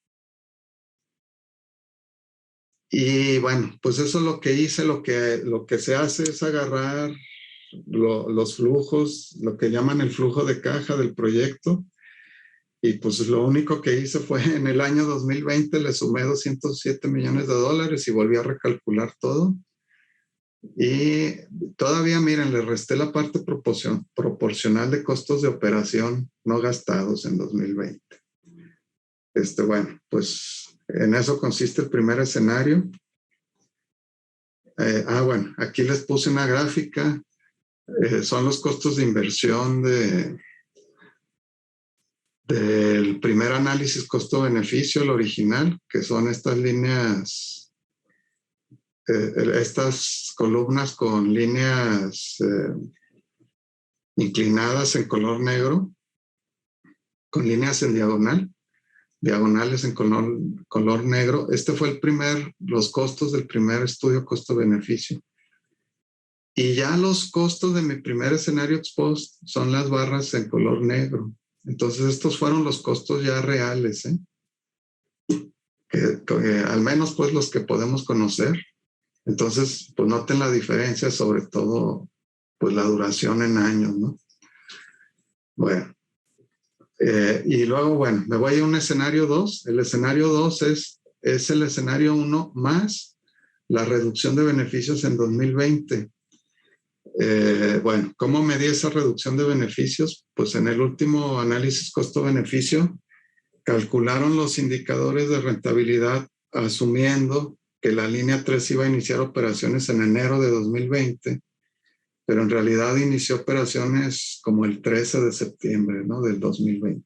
Y bueno, pues eso es lo que hice. Lo que se hace es agarrar los flujos, lo que llaman el flujo de caja del proyecto. Y pues lo único que hice fue en el año 2020 le sumé 207 millones de dólares y volví a recalcular todo. Y todavía, miren, le resté la parte proporcional de costos de operación no gastados en 2020. Bueno, pues en eso consiste el primer escenario. Bueno, aquí les puse una gráfica. Son los costos de inversión del primer análisis costo-beneficio, el original, que son estas líneas, estas columnas con líneas inclinadas en color negro, con líneas en diagonales en color negro. Fue los costos del primer estudio costo-beneficio. Y ya los costos de mi primer escenario ex post son las barras en color negro. Entonces estos fueron los costos ya reales, que al menos pues los que podemos conocer. Entonces pues noten la diferencia, sobre todo pues la duración en años, ¿no? Bueno. Y luego, bueno, me voy a un escenario 2. El escenario 2 es el escenario 1 más la reducción de beneficios en 2020. Bueno, ¿cómo medí esa reducción de beneficios? Pues en el último análisis costo-beneficio calcularon los indicadores de rentabilidad asumiendo que la línea 3 iba a iniciar operaciones en enero de 2020, pero en realidad inició operaciones como el 13 de septiembre, ¿no?, del 2020.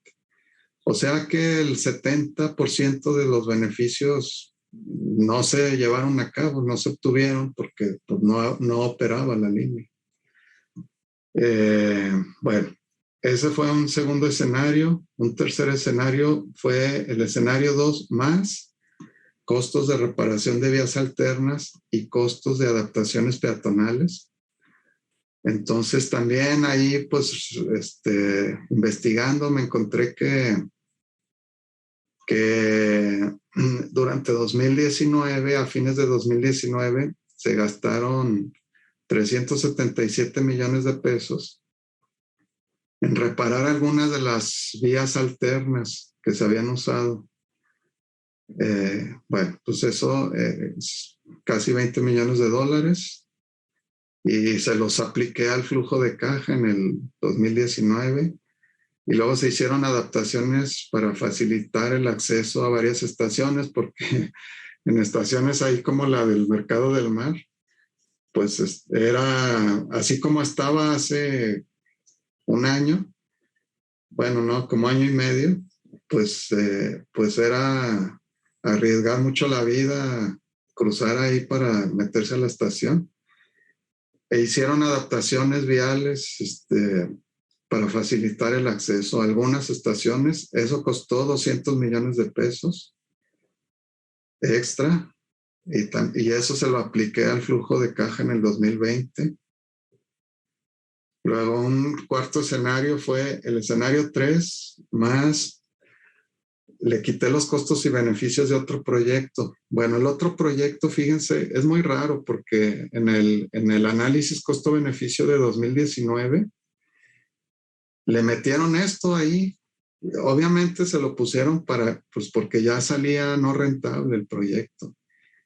O sea que el 70% de los beneficios no se llevaron a cabo, no se obtuvieron porque pues, no operaba la línea. Bueno, ese fue un segundo escenario. Un tercer escenario fue el escenario 2 más costos de reparación de vías alternas y costos de adaptaciones peatonales. Entonces también ahí pues investigando me encontré que durante 2019, a fines de 2019, se gastaron 377 millones de pesos en reparar algunas de las vías alternas que se habían usado. Bueno, pues eso es casi 20 millones de dólares y se los apliqué al flujo de caja en el 2019 y luego se hicieron adaptaciones para facilitar el acceso a varias estaciones porque en estaciones ahí como la del Mercado del Mar, pues era así como estaba hace un año, bueno, no, como año y medio, pues era arriesgar mucho la vida, cruzar ahí para meterse a la estación. E hicieron adaptaciones viales para facilitar el acceso a algunas estaciones. Eso costó 200 millones de pesos extra y eso se lo apliqué al flujo de caja en el 2020. Luego un cuarto escenario fue el escenario 3 más le quité los costos y beneficios de otro proyecto. Bueno, el otro proyecto, fíjense, es muy raro porque en el análisis costo-beneficio de 2019 le metieron esto ahí. Obviamente se lo pusieron pues porque ya salía no rentable el proyecto.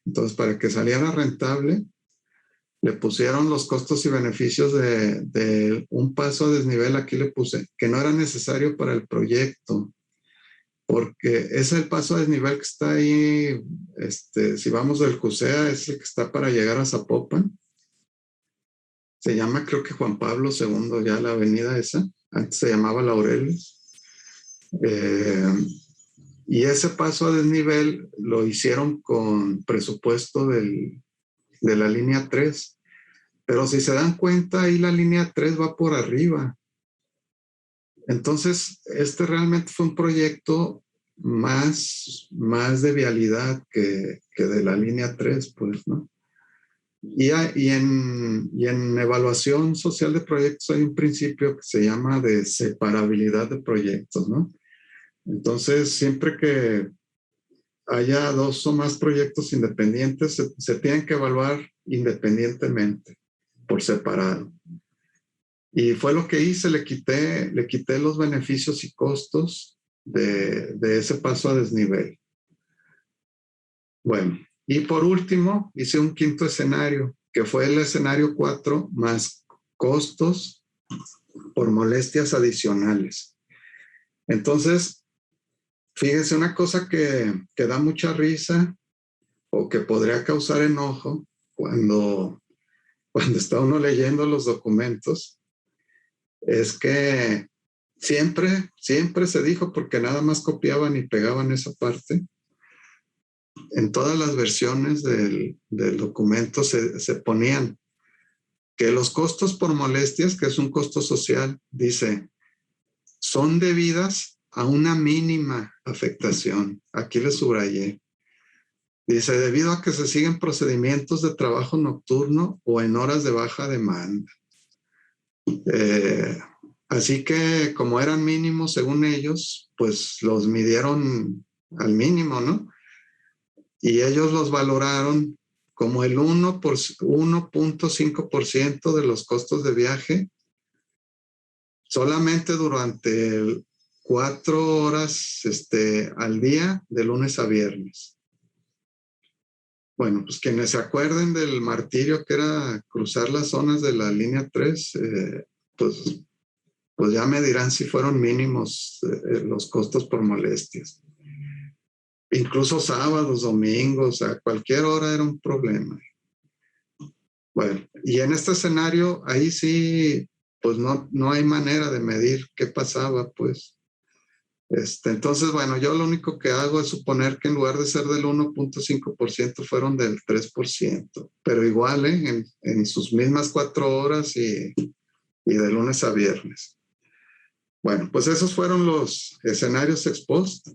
Entonces, para que saliera rentable, le pusieron los costos y beneficios de un paso a desnivel. Aquí le puse que no era necesario para el proyecto, porque es el paso a desnivel que está ahí, si vamos del CUSEA, es el que está para llegar a Zapopan. se llama creo que Juan Pablo II, ya la avenida esa, antes se llamaba Laureles. Y ese paso a desnivel lo hicieron con presupuesto de la línea 3. Pero si se dan cuenta, ahí la línea 3 va por arriba. Entonces, este realmente fue un proyecto más de vialidad que de la línea 3, pues, ¿no? Y en evaluación social de proyectos hay un principio que se llama de separabilidad de proyectos, ¿no? Entonces, siempre que haya dos o más proyectos independientes, se tienen que evaluar independientemente, por separado. Y fue lo que hice, le quité los beneficios y costos de ese paso a desnivel. Bueno, y por último, hice un quinto escenario, que fue el escenario 4 más costos por molestias adicionales. Entonces, fíjense, una cosa que da mucha risa o que podría causar enojo cuando está uno leyendo los documentos, es que siempre se dijo, porque nada más copiaban y pegaban esa parte, en todas las versiones del documento se ponían que los costos por molestias, que es un costo social, dice, son debidas a una mínima afectación. Aquí le subrayé. Dice, debido a que se siguen procedimientos de trabajo nocturno o en horas de baja demanda. Así que como eran mínimos según ellos, pues los midieron al mínimo, ¿no? Y ellos los valoraron como el 1.5% de los costos de viaje solamente durante 4 horas al día, de lunes a viernes. Bueno, pues quienes se acuerden del martirio que era cruzar las zonas de la línea 3, pues ya me dirán si fueron mínimos los costos por molestias. Incluso sábados, domingos, a cualquier hora era un problema. Bueno, y en este escenario, ahí sí, pues no hay manera de medir qué pasaba, pues. Entonces, bueno, yo lo único que hago es suponer que en lugar de ser del 1.5% fueron del 3%, pero igual, en sus mismas 4 horas y de lunes a viernes. Bueno, pues esos fueron los escenarios ex post.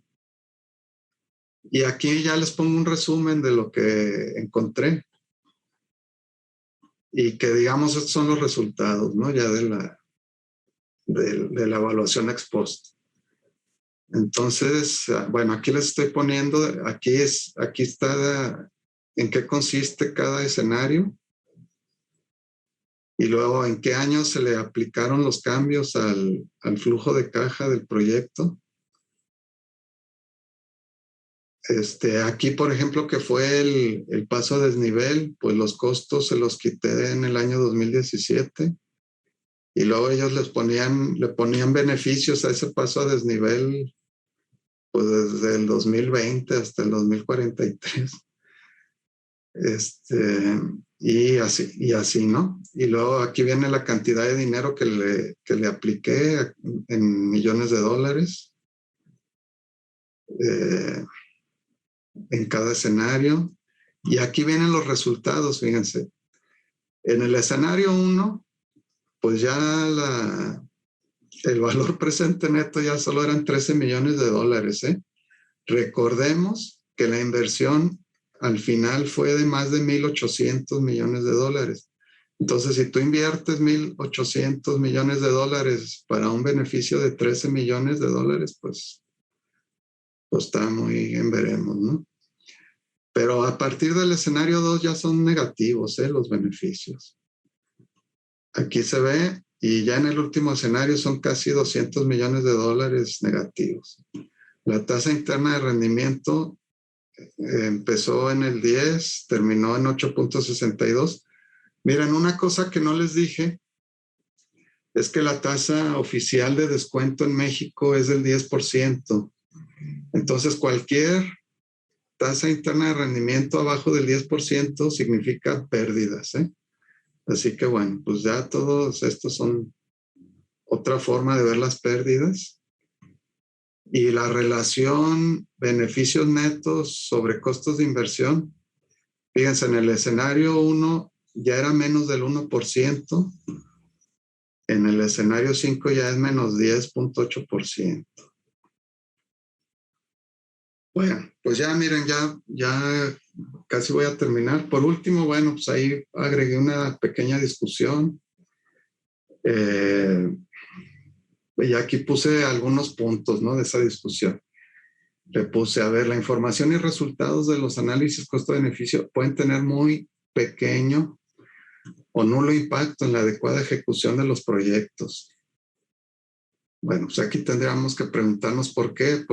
Y aquí ya les pongo un resumen de lo que encontré. Y que digamos estos son los resultados, ¿no? Ya de la evaluación ex post. Entonces, bueno, aquí les estoy poniendo, aquí está en qué consiste cada escenario y luego en qué año se le aplicaron los cambios al flujo de caja del proyecto. Aquí, por ejemplo, que fue el paso a desnivel, pues los costos se los quité en el año 2017 y luego ellos le ponían beneficios a ese paso a desnivel pues desde el 2020 hasta el 2043. Y así, ¿no? Y luego aquí viene la cantidad de dinero que le apliqué en millones de dólares en cada escenario. Y aquí vienen los resultados, fíjense. En el escenario 1, pues ya el valor presente neto ya solo eran 13 millones de dólares, ¿eh? Recordemos que la inversión al final fue de más de 1.800 millones de dólares. Entonces, si tú inviertes 1.800 millones de dólares para un beneficio de 13 millones de dólares, pues está muy en veremos, ¿no? Pero a partir del escenario 2 ya son negativos, los beneficios. Aquí se ve, y ya en el último escenario son casi 200 millones de dólares negativos. La tasa interna de rendimiento empezó en el 10, terminó en 8.62. Miren, una cosa que no les dije es que la tasa oficial de descuento en México es del 10%. Entonces, cualquier tasa interna de rendimiento abajo del 10% significa pérdidas, ¿eh? Así que bueno, pues ya todos estos son otra forma de ver las pérdidas. Y la relación beneficios netos sobre costos de inversión, fíjense, en el escenario 1 ya era menos del 1%, en el escenario 5 ya es menos 10.8%. Bueno, pues ya miren, ya casi voy a terminar. Por último, bueno, pues ahí agregué una pequeña discusión. Y aquí puse algunos puntos, ¿no?, de esa discusión. Le puse, a ver, la información y resultados de los análisis costo-beneficio pueden tener muy pequeño o nulo impacto en la adecuada ejecución de los proyectos. Bueno, pues aquí tendríamos que preguntarnos por qué,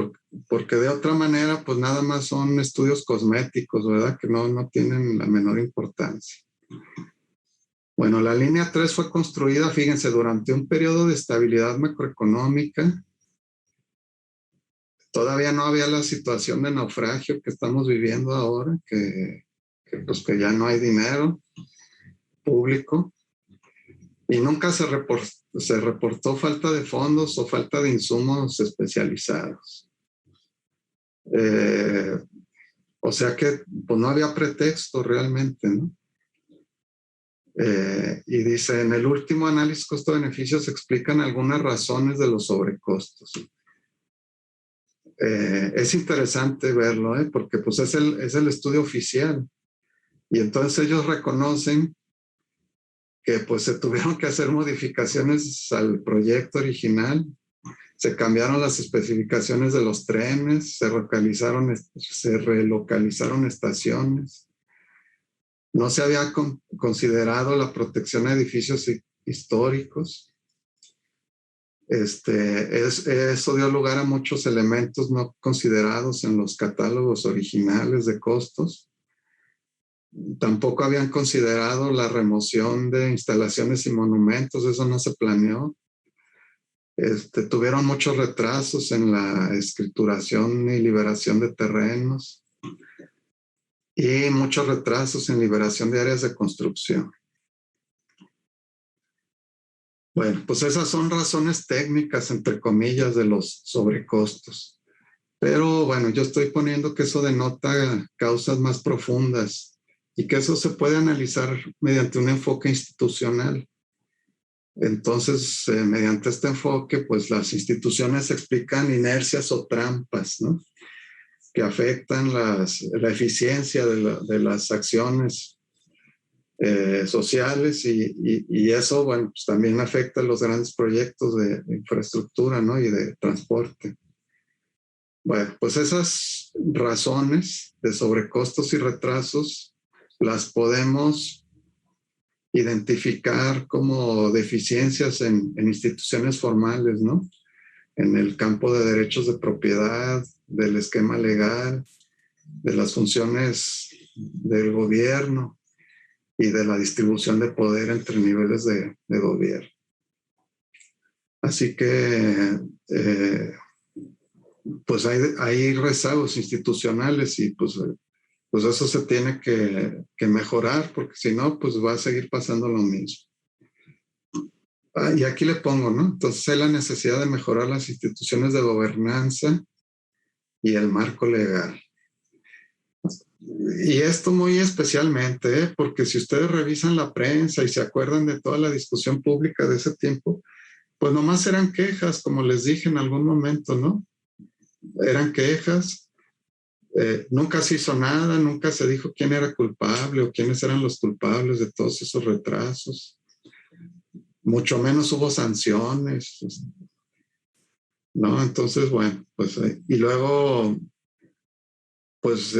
porque de otra manera, pues nada más son estudios cosméticos, ¿verdad?, que no tienen la menor importancia. Bueno, la línea 3 fue construida, fíjense, durante un periodo de estabilidad macroeconómica. Todavía no había la situación de naufragio que estamos viviendo ahora, que ya no hay dinero público. Y nunca se reportó falta de fondos o falta de insumos especializados. O sea que pues no había pretexto realmente, ¿no? Y dice, en el último análisis costo-beneficio se explican algunas razones de los sobrecostos. Es interesante verlo, porque pues es el estudio oficial. Y entonces ellos reconocen que pues se tuvieron que hacer modificaciones al proyecto original, se cambiaron las especificaciones de los trenes, se relocalizaron estaciones. No se había considerado la protección a edificios históricos. Eso dio lugar a muchos elementos no considerados en los catálogos originales de costos. Tampoco habían considerado la remoción de instalaciones y monumentos, eso no se planeó. Tuvieron muchos retrasos en la escrituración y liberación de terrenos y muchos retrasos en liberación de áreas de construcción. Bueno, pues esas son razones técnicas, entre comillas, de los sobrecostos. Pero bueno, yo estoy poniendo que eso denota causas más profundas y que eso se puede analizar mediante un enfoque institucional. Entonces, mediante este enfoque, pues las instituciones explican inercias o trampas, ¿no?, que afectan la eficiencia de las acciones sociales y eso, bueno, pues también afecta los grandes proyectos de infraestructura, ¿no?, y de transporte. Bueno, pues esas razones de sobrecostos y retrasos las podemos identificar como deficiencias en instituciones formales, ¿no?, en el campo de derechos de propiedad, del esquema legal, de las funciones del gobierno y de la distribución de poder entre niveles de gobierno. Así que, pues hay rezagos institucionales y pues eso se tiene que mejorar, porque si no, pues va a seguir pasando lo mismo. Y aquí le pongo, ¿no? Entonces hay la necesidad de mejorar las instituciones de gobernanza y el marco legal. Y esto muy especialmente, porque si ustedes revisan la prensa y se acuerdan de toda la discusión pública de ese tiempo, pues nomás eran quejas, como les dije en algún momento, ¿no? Eran quejas, nunca se hizo nada, nunca se dijo quién era culpable o quiénes eran los culpables de todos esos retrasos. Mucho menos hubo sanciones, ¿no? Entonces, bueno, pues, y luego, pues,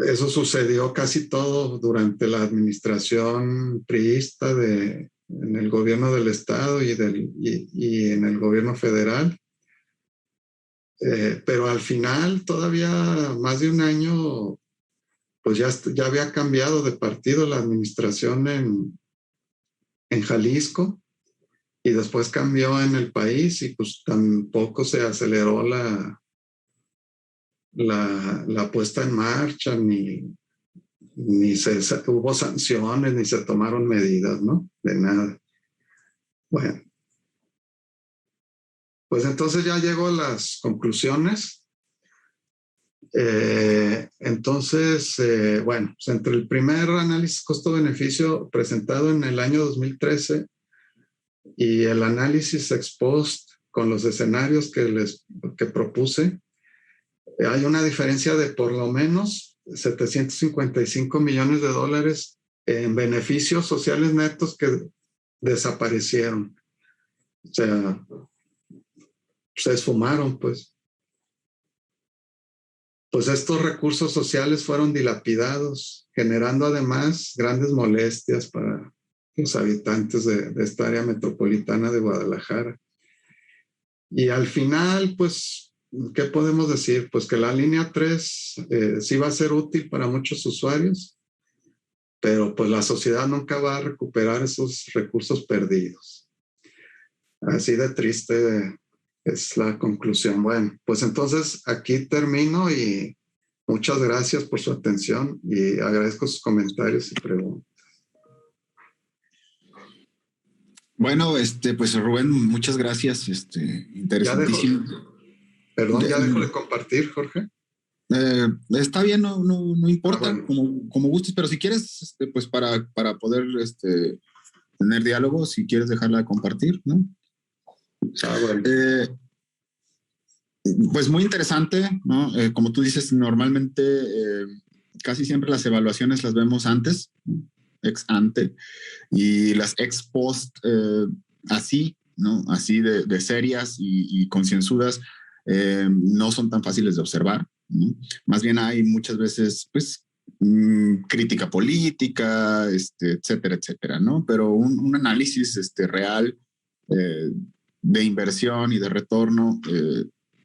eso sucedió casi todo durante la administración priista en el gobierno del estado y en el gobierno federal. Pero al final, todavía más de un año, pues ya había cambiado de partido la administración en Jalisco y después cambió en el país y pues tampoco se aceleró la puesta en marcha ni hubo sanciones, ni se tomaron medidas, ¿no? De nada. Bueno, pues entonces ya llego a las conclusiones. Bueno, pues entre el primer análisis costo-beneficio presentado en el año 2013 y el análisis ex post con los escenarios que propuse, hay una diferencia de por lo menos $755 millones en beneficios sociales netos que desaparecieron. O sea, se esfumaron, pues. Pues estos recursos sociales fueron dilapidados, generando además grandes molestias para los habitantes de esta área metropolitana de Guadalajara. Y al final, pues, ¿qué podemos decir? Pues que la línea 3 sí va a ser útil para muchos usuarios, pero pues la sociedad nunca va a recuperar esos recursos perdidos. Así de triste es la conclusión. Bueno, pues entonces aquí termino y muchas gracias por su atención y agradezco sus comentarios y preguntas. Bueno, pues Rubén, muchas gracias. Interesantísimo. Ya dejo de compartir, Jorge. Está bien, no importa, bueno. como gustes, pero si quieres, pues para poder tener diálogo, si quieres dejarla de compartir, ¿no? Bueno. Pues muy interesante, ¿no? Como tú dices, normalmente casi siempre las evaluaciones las vemos antes, ex ante, y las ex post así, ¿no? Así de serias y concienzudas, no son tan fáciles de observar, ¿no? Más bien hay muchas veces, pues, crítica política, etcétera, etcétera, ¿no? Pero un análisis real de inversión y de retorno,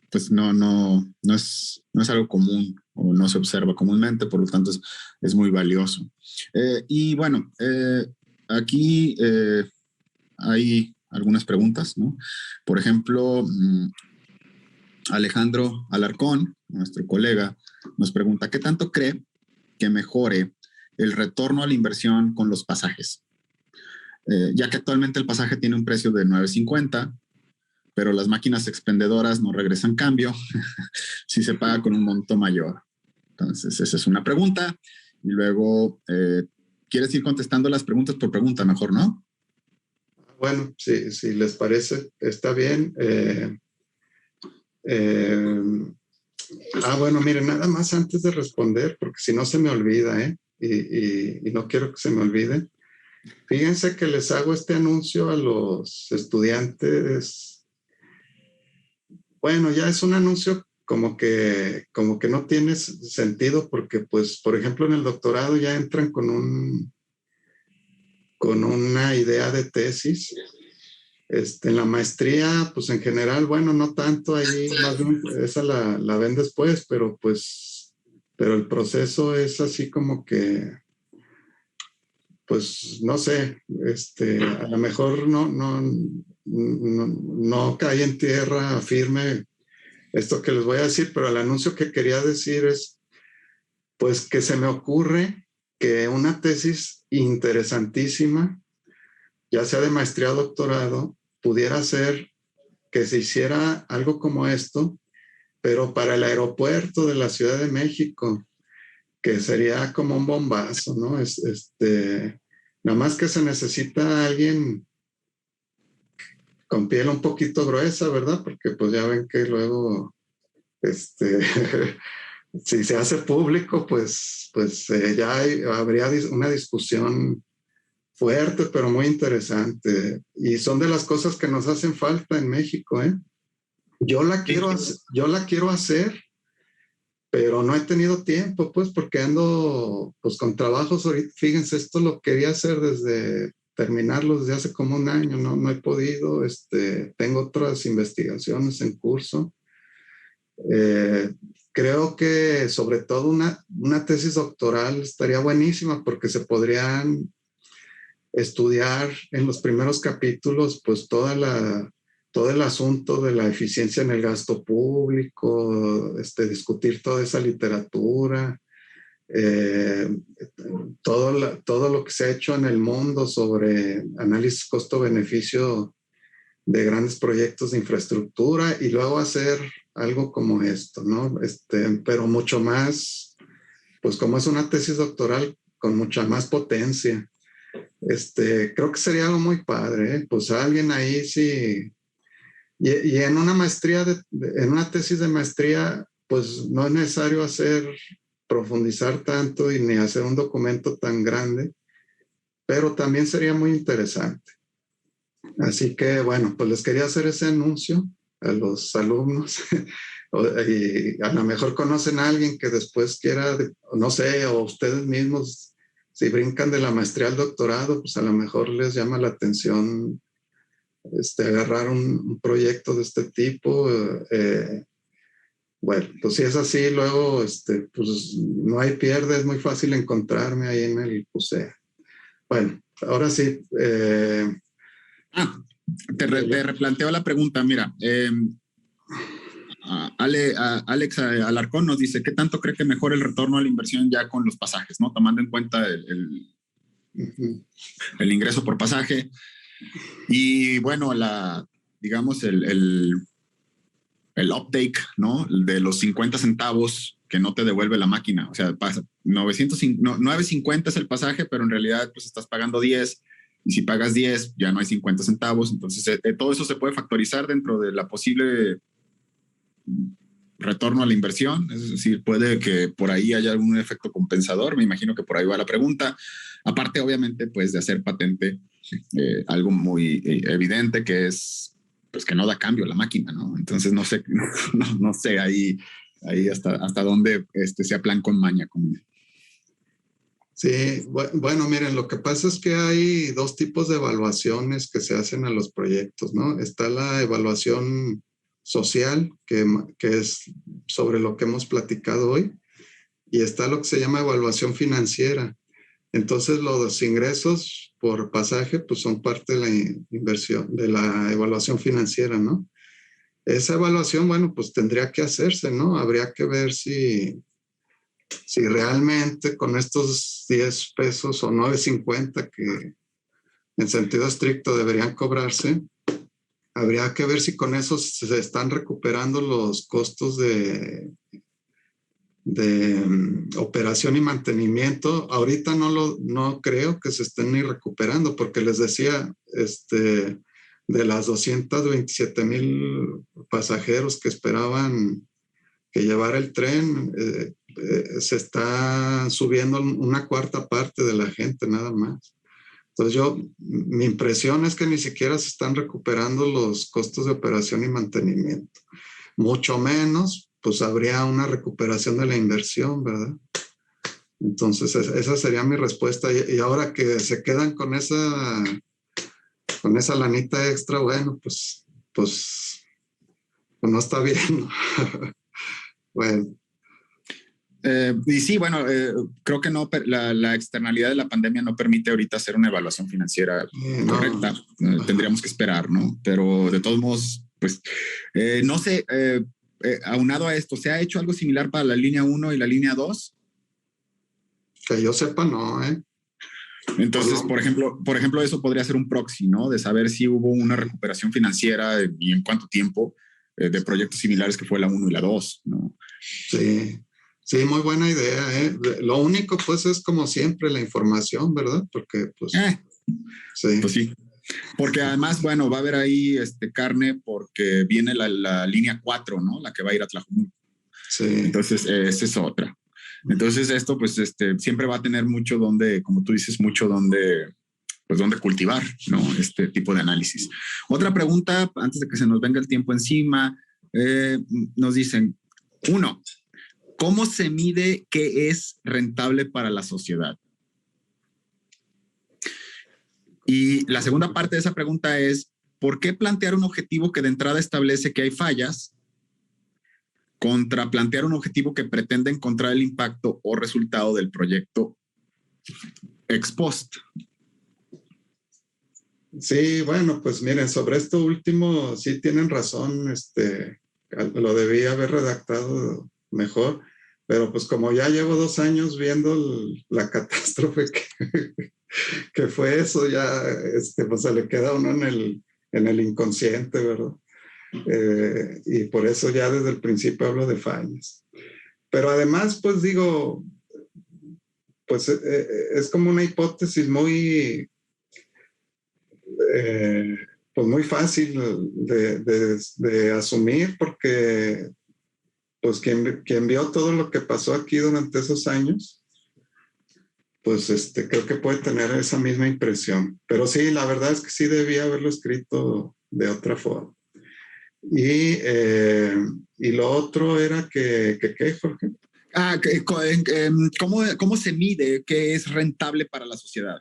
pues no es algo común o no se observa comúnmente, por lo tanto es muy valioso. Y bueno, aquí hay algunas preguntas, ¿no? Por ejemplo, Alejandro Alarcón, nuestro colega, nos pregunta, ¿qué tanto cree que mejore el retorno a la inversión con los pasajes? Ya que actualmente el pasaje tiene un precio de $9.50, pero las máquinas expendedoras no regresan cambio si se paga con un monto mayor. Entonces, esa es una pregunta. Y luego, ¿quieres ir contestando las preguntas por pregunta mejor, no? Bueno, si les parece, está bien. Bueno, miren, nada más antes de responder, porque si no se me olvida, y no quiero que se me olvide. Fíjense que les hago este anuncio a los estudiantes. Bueno, ya es un anuncio como que no tiene sentido porque, pues, por ejemplo, en el doctorado ya entran con una idea de tesis. En la maestría, pues en general, bueno, no tanto ahí, más bien esa la ven después, pero el proceso es así como que, pues, no sé, a lo mejor no cae en tierra firme esto que les voy a decir, pero el anuncio que quería decir es, pues, que se me ocurre que una tesis interesantísima, ya sea de maestría o doctorado, pudiera ser que se hiciera algo como esto, pero para el aeropuerto de la Ciudad de México, que sería como un bombazo, ¿no? Nada más que se necesita alguien con piel un poquito gruesa, ¿verdad? Porque pues ya ven que luego, si se hace público, pues ya habría una discusión fuerte, pero muy interesante. Y son de las cosas que nos hacen falta en México, ¿eh? Yo la quiero hacer, pero no he tenido tiempo, pues, porque ando pues con trabajos ahorita. Fíjense, esto lo quería hacer terminarlo desde hace como un año, no he podido. Tengo otras investigaciones en curso. Creo que sobre todo una tesis doctoral estaría buenísima porque se podrían estudiar en los primeros capítulos pues todo el asunto de la eficiencia en el gasto público, discutir toda esa literatura, todo lo que se ha hecho en el mundo sobre análisis costo-beneficio de grandes proyectos de infraestructura y luego hacer algo como esto, ¿no? Pero mucho más, pues como es una tesis doctoral con mucha más potencia. Creo que sería algo muy padre, ¿eh? Pues alguien ahí sí. Y en una maestría, en una tesis de maestría, pues no es necesario profundizar tanto y ni hacer un documento tan grande, pero también sería muy interesante. Así que, bueno, pues les quería hacer ese anuncio a los alumnos y a lo mejor conocen a alguien que después quiera, no sé, o ustedes mismos, si brincan de la maestría al doctorado, pues a lo mejor les llama la atención agarrar un proyecto de este tipo. Bueno, pues si es así, luego, pues no hay pierde, es muy fácil encontrarme ahí en el PUSEA. Bueno, ahora sí. Te replanteo la pregunta. Mira, Alex Alarcón nos dice, ¿qué tanto cree que mejora el retorno a la inversión ya con los pasajes, ¿no? Tomando en cuenta el ingreso por pasaje. Y bueno, digamos, el uptake, ¿no? De los 50 centavos que no te devuelve la máquina. O sea, pasa 9.50 es el pasaje, pero en realidad pues estás pagando 10. Y si pagas 10, ya no hay 50 centavos. Entonces, todo eso se puede factorizar dentro de la posible retorno a la inversión. Es decir, puede que por ahí haya algún efecto compensador. Me imagino que por ahí va la pregunta. Aparte, obviamente, pues de hacer patente algo muy evidente que es pues que no da cambio la máquina, ¿no? Entonces, no sé ahí hasta dónde sea plan con maña. Sí, bueno, miren, lo que pasa es que hay dos tipos de evaluaciones que se hacen a los proyectos, ¿no? Está la evaluación social, que es sobre lo que hemos platicado hoy, y está lo que se llama evaluación financiera. Entonces, los ingresos por pasaje, pues son parte de la inversión, de la evaluación financiera, ¿no? Esa evaluación, bueno, pues tendría que hacerse, ¿no? Habría que ver si realmente con estos 10 pesos o 9.50 que en sentido estricto deberían cobrarse, habría que ver si con eso se están recuperando los costos de operación y mantenimiento. Ahorita no creo que se estén ni recuperando, porque les decía, de las 227,000 pasajeros que esperaban que llevara el tren, se está subiendo una cuarta parte de la gente nada más. Entonces mi impresión es que ni siquiera se están recuperando los costos de operación y mantenimiento. Mucho menos, pues habría una recuperación de la inversión, ¿verdad? Entonces esa sería mi respuesta. Y ahora que se quedan con esa lanita extra, bueno, pues no está bien. Bueno. Y sí, bueno, creo que no, la externalidad de la pandemia no permite ahorita hacer una evaluación financiera correcta. Tendríamos que esperar, ¿no? Pero de todos modos, pues, no sé, aunado a esto, ¿se ha hecho algo similar para la línea 1 y la línea 2? Que yo sepa, no, ¿eh? Entonces, por ejemplo, eso podría ser un proxy, ¿no? De saber si hubo una recuperación financiera y en cuánto tiempo de proyectos similares que fue la 1 y la 2, ¿no? Sí, muy buena idea, ¿eh? Lo único, pues, es como siempre la información, ¿verdad? Porque, pues, sí. Pues sí. Porque además, bueno, va a haber ahí carne porque viene la línea 4, ¿no? La que va a ir a Tlajumulco. Sí. Entonces, esa es otra. Entonces, esto, pues, siempre va a tener mucho donde, como tú dices, mucho donde cultivar, ¿no? Este tipo de análisis. Otra pregunta, antes de que se nos venga el tiempo encima, nos dicen, 1, ¿cómo se mide qué es rentable para la sociedad? Y la segunda parte de esa pregunta es, ¿por qué plantear un objetivo que de entrada establece que hay fallas contra plantear un objetivo que pretende encontrar el impacto o resultado del proyecto ex post? Sí, bueno, pues miren, sobre esto último sí tienen razón, lo debí haber redactado mejor. pero pues como ya llevo 2 años viendo la catástrofe que fue eso, ya pues se le queda a uno en el inconsciente, ¿verdad? Y por eso ya desde el principio hablo de fallas. Pero además, pues digo, pues es como una hipótesis pues muy fácil de asumir, porque pues quien vio todo lo que pasó aquí durante esos años, pues creo que puede tener esa misma impresión. Pero sí, la verdad es que sí debía haberlo escrito de otra forma. Y lo otro era ¿qué, Jorge? ¿Cómo se mide qué es rentable para la sociedad?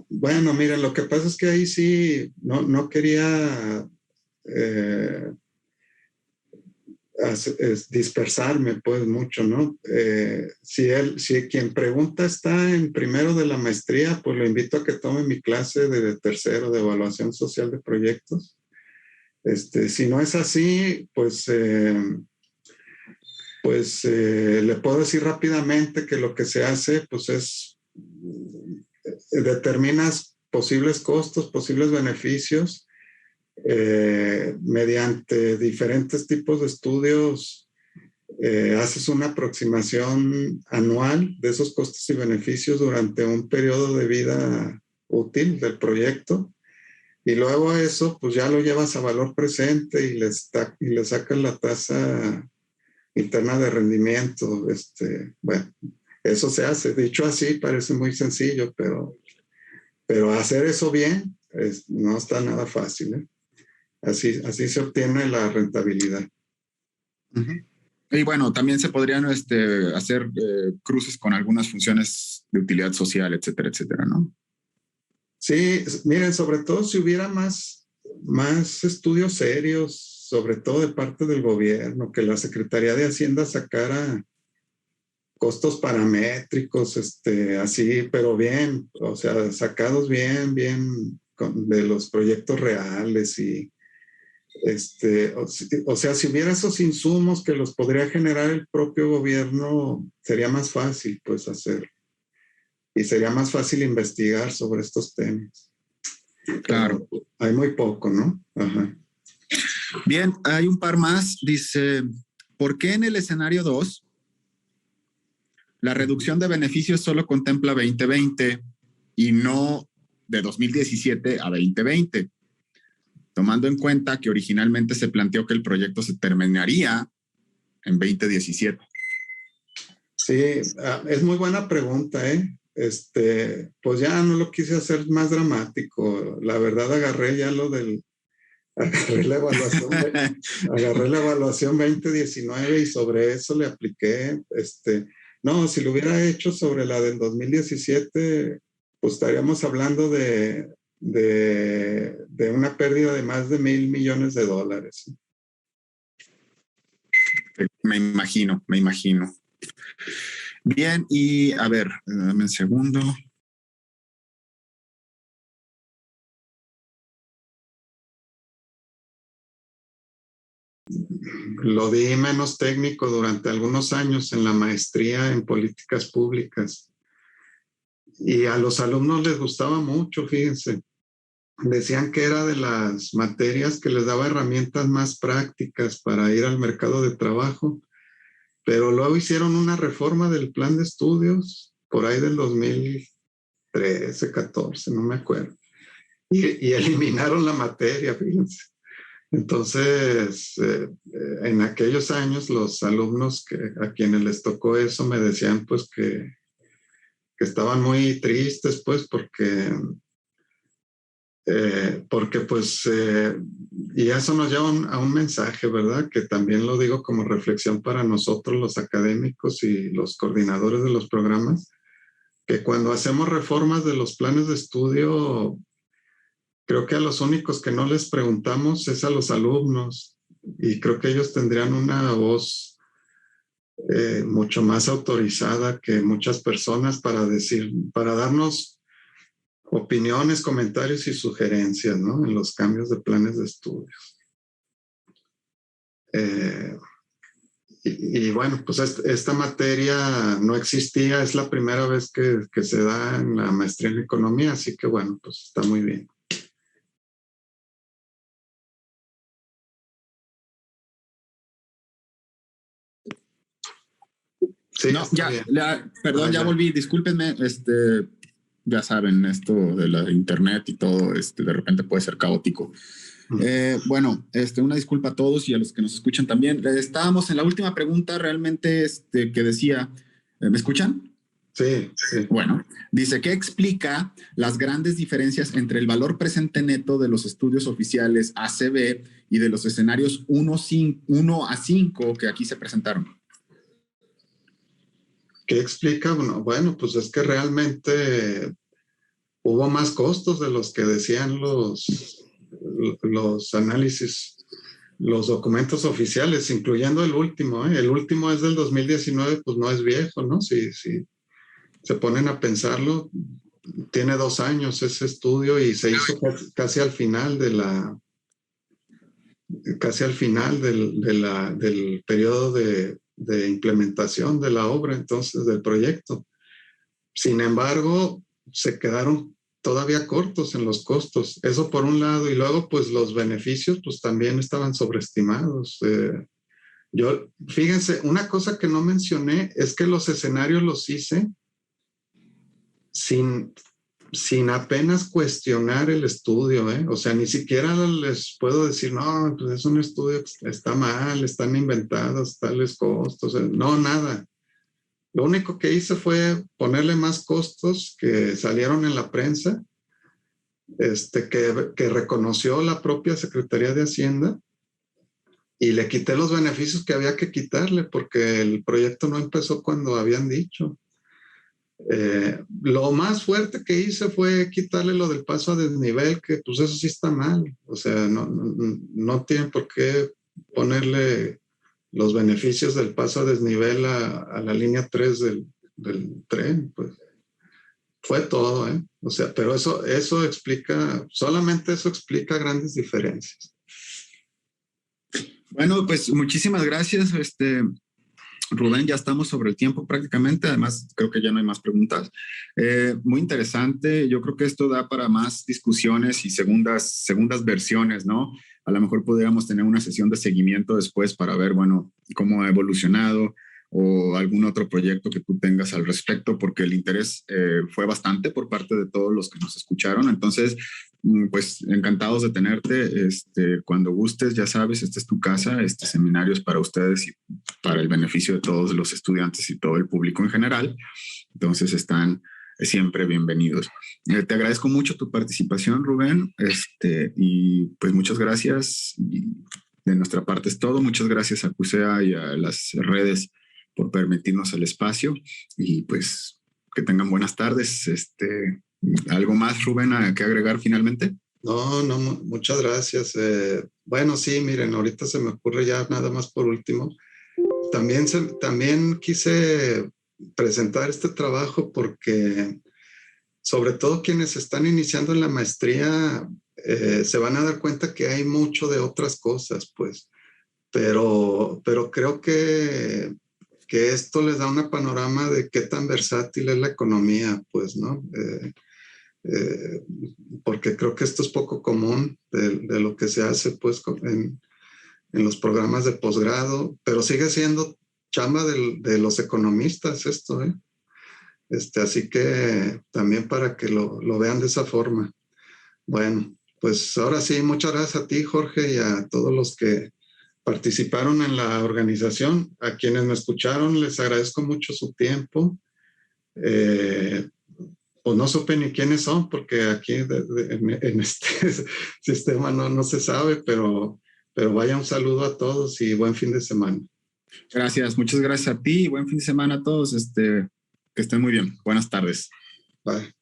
Bueno, mira, lo que pasa es que ahí sí no quería dispersarme pues mucho, ¿no? Si quien pregunta está en primero de la maestría, pues lo invito a que tome mi clase de tercero de evaluación social de proyectos. Si no es así, pues le puedo decir rápidamente que lo que se hace pues es determinas posibles costos, posibles beneficios mediante diferentes tipos de estudios. Haces una aproximación anual de esos costos y beneficios durante un periodo de vida útil del proyecto, y luego eso pues ya lo llevas a valor presente y le sacas la tasa interna de rendimiento. Bueno, eso se hace. Dicho así parece muy sencillo, pero hacer eso bien no está nada fácil, ¿eh? Así se obtiene la rentabilidad. Uh-huh. Y bueno, también se podrían hacer cruces con algunas funciones de utilidad social, etcétera, etcétera, ¿no? Sí, miren, sobre todo si hubiera más estudios serios, sobre todo de parte del gobierno, que la Secretaría de Hacienda sacara costos paramétricos, así, pero bien, o sea, sacados bien de los proyectos reales y o sea, si hubiera esos insumos que los podría generar el propio gobierno, sería más fácil pues hacer, y sería más fácil investigar sobre estos temas. Claro. Pero hay muy poco, ¿no? Ajá. Bien, hay un par más. Dice, ¿por qué en el escenario 2 la reducción de beneficios solo contempla 2020 y no de 2017 a 2020? Tomando en cuenta que originalmente se planteó que el proyecto se terminaría en 2017. Sí, es muy buena pregunta, ¿eh? Pues ya no lo quise hacer más dramático. La verdad agarré la evaluación, agarré la evaluación 2019 y sobre eso le apliqué. No, si lo hubiera hecho sobre la del 2017, pues estaríamos hablando de una pérdida de más de $1,000 millones. Me imagino. Bien, y a ver, dame un segundo. Lo di menos técnico durante algunos años en la maestría en políticas públicas. Y a los alumnos les gustaba mucho, fíjense. Decían que era de las materias que les daba herramientas más prácticas para ir al mercado de trabajo, pero luego hicieron una reforma del plan de estudios por ahí del 2013, 14, no me acuerdo, y eliminaron la materia, fíjense. Entonces, en aquellos años los alumnos a quienes les tocó eso me decían pues que estaban muy tristes pues porque pues, y eso nos lleva a un mensaje, ¿verdad? Que también lo digo como reflexión para nosotros los académicos y los coordinadores de los programas, que cuando hacemos reformas de los planes de estudio, creo que a los únicos que no les preguntamos es a los alumnos, y creo que ellos tendrían una voz mucho más autorizada que muchas personas para darnos opiniones, comentarios y sugerencias, ¿no? En los cambios de planes de estudios. y bueno, pues esta materia no existía, es la primera vez que se da en la maestría en economía, así que bueno, pues está muy bien. Sí, No, está bien. perdón, ya Ya. volví, discúlpenme, ya saben, esto de la internet y todo, de repente puede ser caótico. Bueno, una disculpa a todos y a los que nos escuchan también. Estábamos en la última pregunta realmente que decía, ¿me escuchan? Sí, sí. Bueno, dice, ¿qué explica las grandes diferencias entre el valor presente neto de los estudios oficiales ACB y de los escenarios 1 a 5 que aquí se presentaron? ¿Qué explica? Bueno, pues es que realmente hubo más costos de los que decían los análisis, los documentos oficiales, incluyendo el último. El último es del 2019, pues no es viejo, ¿no? Si se ponen a pensarlo, tiene 2 años ese estudio y se hizo casi al final del periodo de implementación de la obra, entonces, del proyecto. Sin embargo, se quedaron todavía cortos en los costos. Eso por un lado. Y luego, pues los beneficios, pues también estaban sobreestimados. Fíjense, una cosa que no mencioné es que los escenarios los hice sin apenas cuestionar el estudio, ¿eh? O sea, ni siquiera les puedo decir, no, pues es un estudio que está mal, están inventados tales costos. No, nada. Lo único que hice fue ponerle más costos que salieron en la prensa, que reconoció la propia Secretaría de Hacienda, y le quité los beneficios que había que quitarle porque el proyecto no empezó cuando habían dicho. Lo más fuerte que hice fue quitarle lo del paso a desnivel, que pues eso sí está mal. O sea, no tienen por qué ponerle los beneficios del paso a desnivel a la línea 3 del tren, pues. Fue todo, ¿eh? O sea, pero eso explica, solamente eso explica grandes diferencias. Bueno, pues muchísimas gracias, Rubén, ya estamos sobre el tiempo prácticamente, además creo que ya no hay más preguntas. Muy interesante, yo creo que esto da para más discusiones y segundas versiones, ¿no? A lo mejor pudiéramos tener una sesión de seguimiento después para ver, bueno, cómo ha evolucionado o algún otro proyecto que tú tengas al respecto, porque el interés fue bastante por parte de todos los que nos escucharon. Entonces, pues encantados de tenerte. Cuando gustes, ya sabes, esta es tu casa, este seminario es para ustedes y para el beneficio de todos los estudiantes y todo el público en general. Entonces están siempre bienvenidos. Te agradezco mucho tu participación, Rubén, y pues muchas gracias. Y de nuestra parte es todo. Muchas gracias a CUSEA y a las redes por permitirnos el espacio y pues que tengan buenas tardes. ¿Algo más, Rubén, a que agregar finalmente? No, muchas gracias. Bueno, sí, miren, ahorita se me ocurre ya nada más por último. También quise presentar este trabajo porque sobre todo quienes están iniciando en la maestría se van a dar cuenta que hay mucho de otras cosas, pues, pero creo que esto les da un panorama de qué tan versátil es la economía, pues, ¿no? Porque creo que esto es poco común de lo que se hace, pues, en los programas de posgrado, pero sigue siendo chamba de los economistas esto, ¿eh? Así que también para que lo vean de esa forma. Bueno, pues ahora sí, muchas gracias a ti, Jorge, y a todos los que participaron en la organización. A quienes me escucharon, les agradezco mucho su tiempo. Pues no supe ni quiénes son, porque aquí en este sistema no se sabe, pero vaya un saludo a todos y buen fin de semana. Gracias, muchas gracias a ti y buen fin de semana a todos. Que estén muy bien. Buenas tardes. Bye.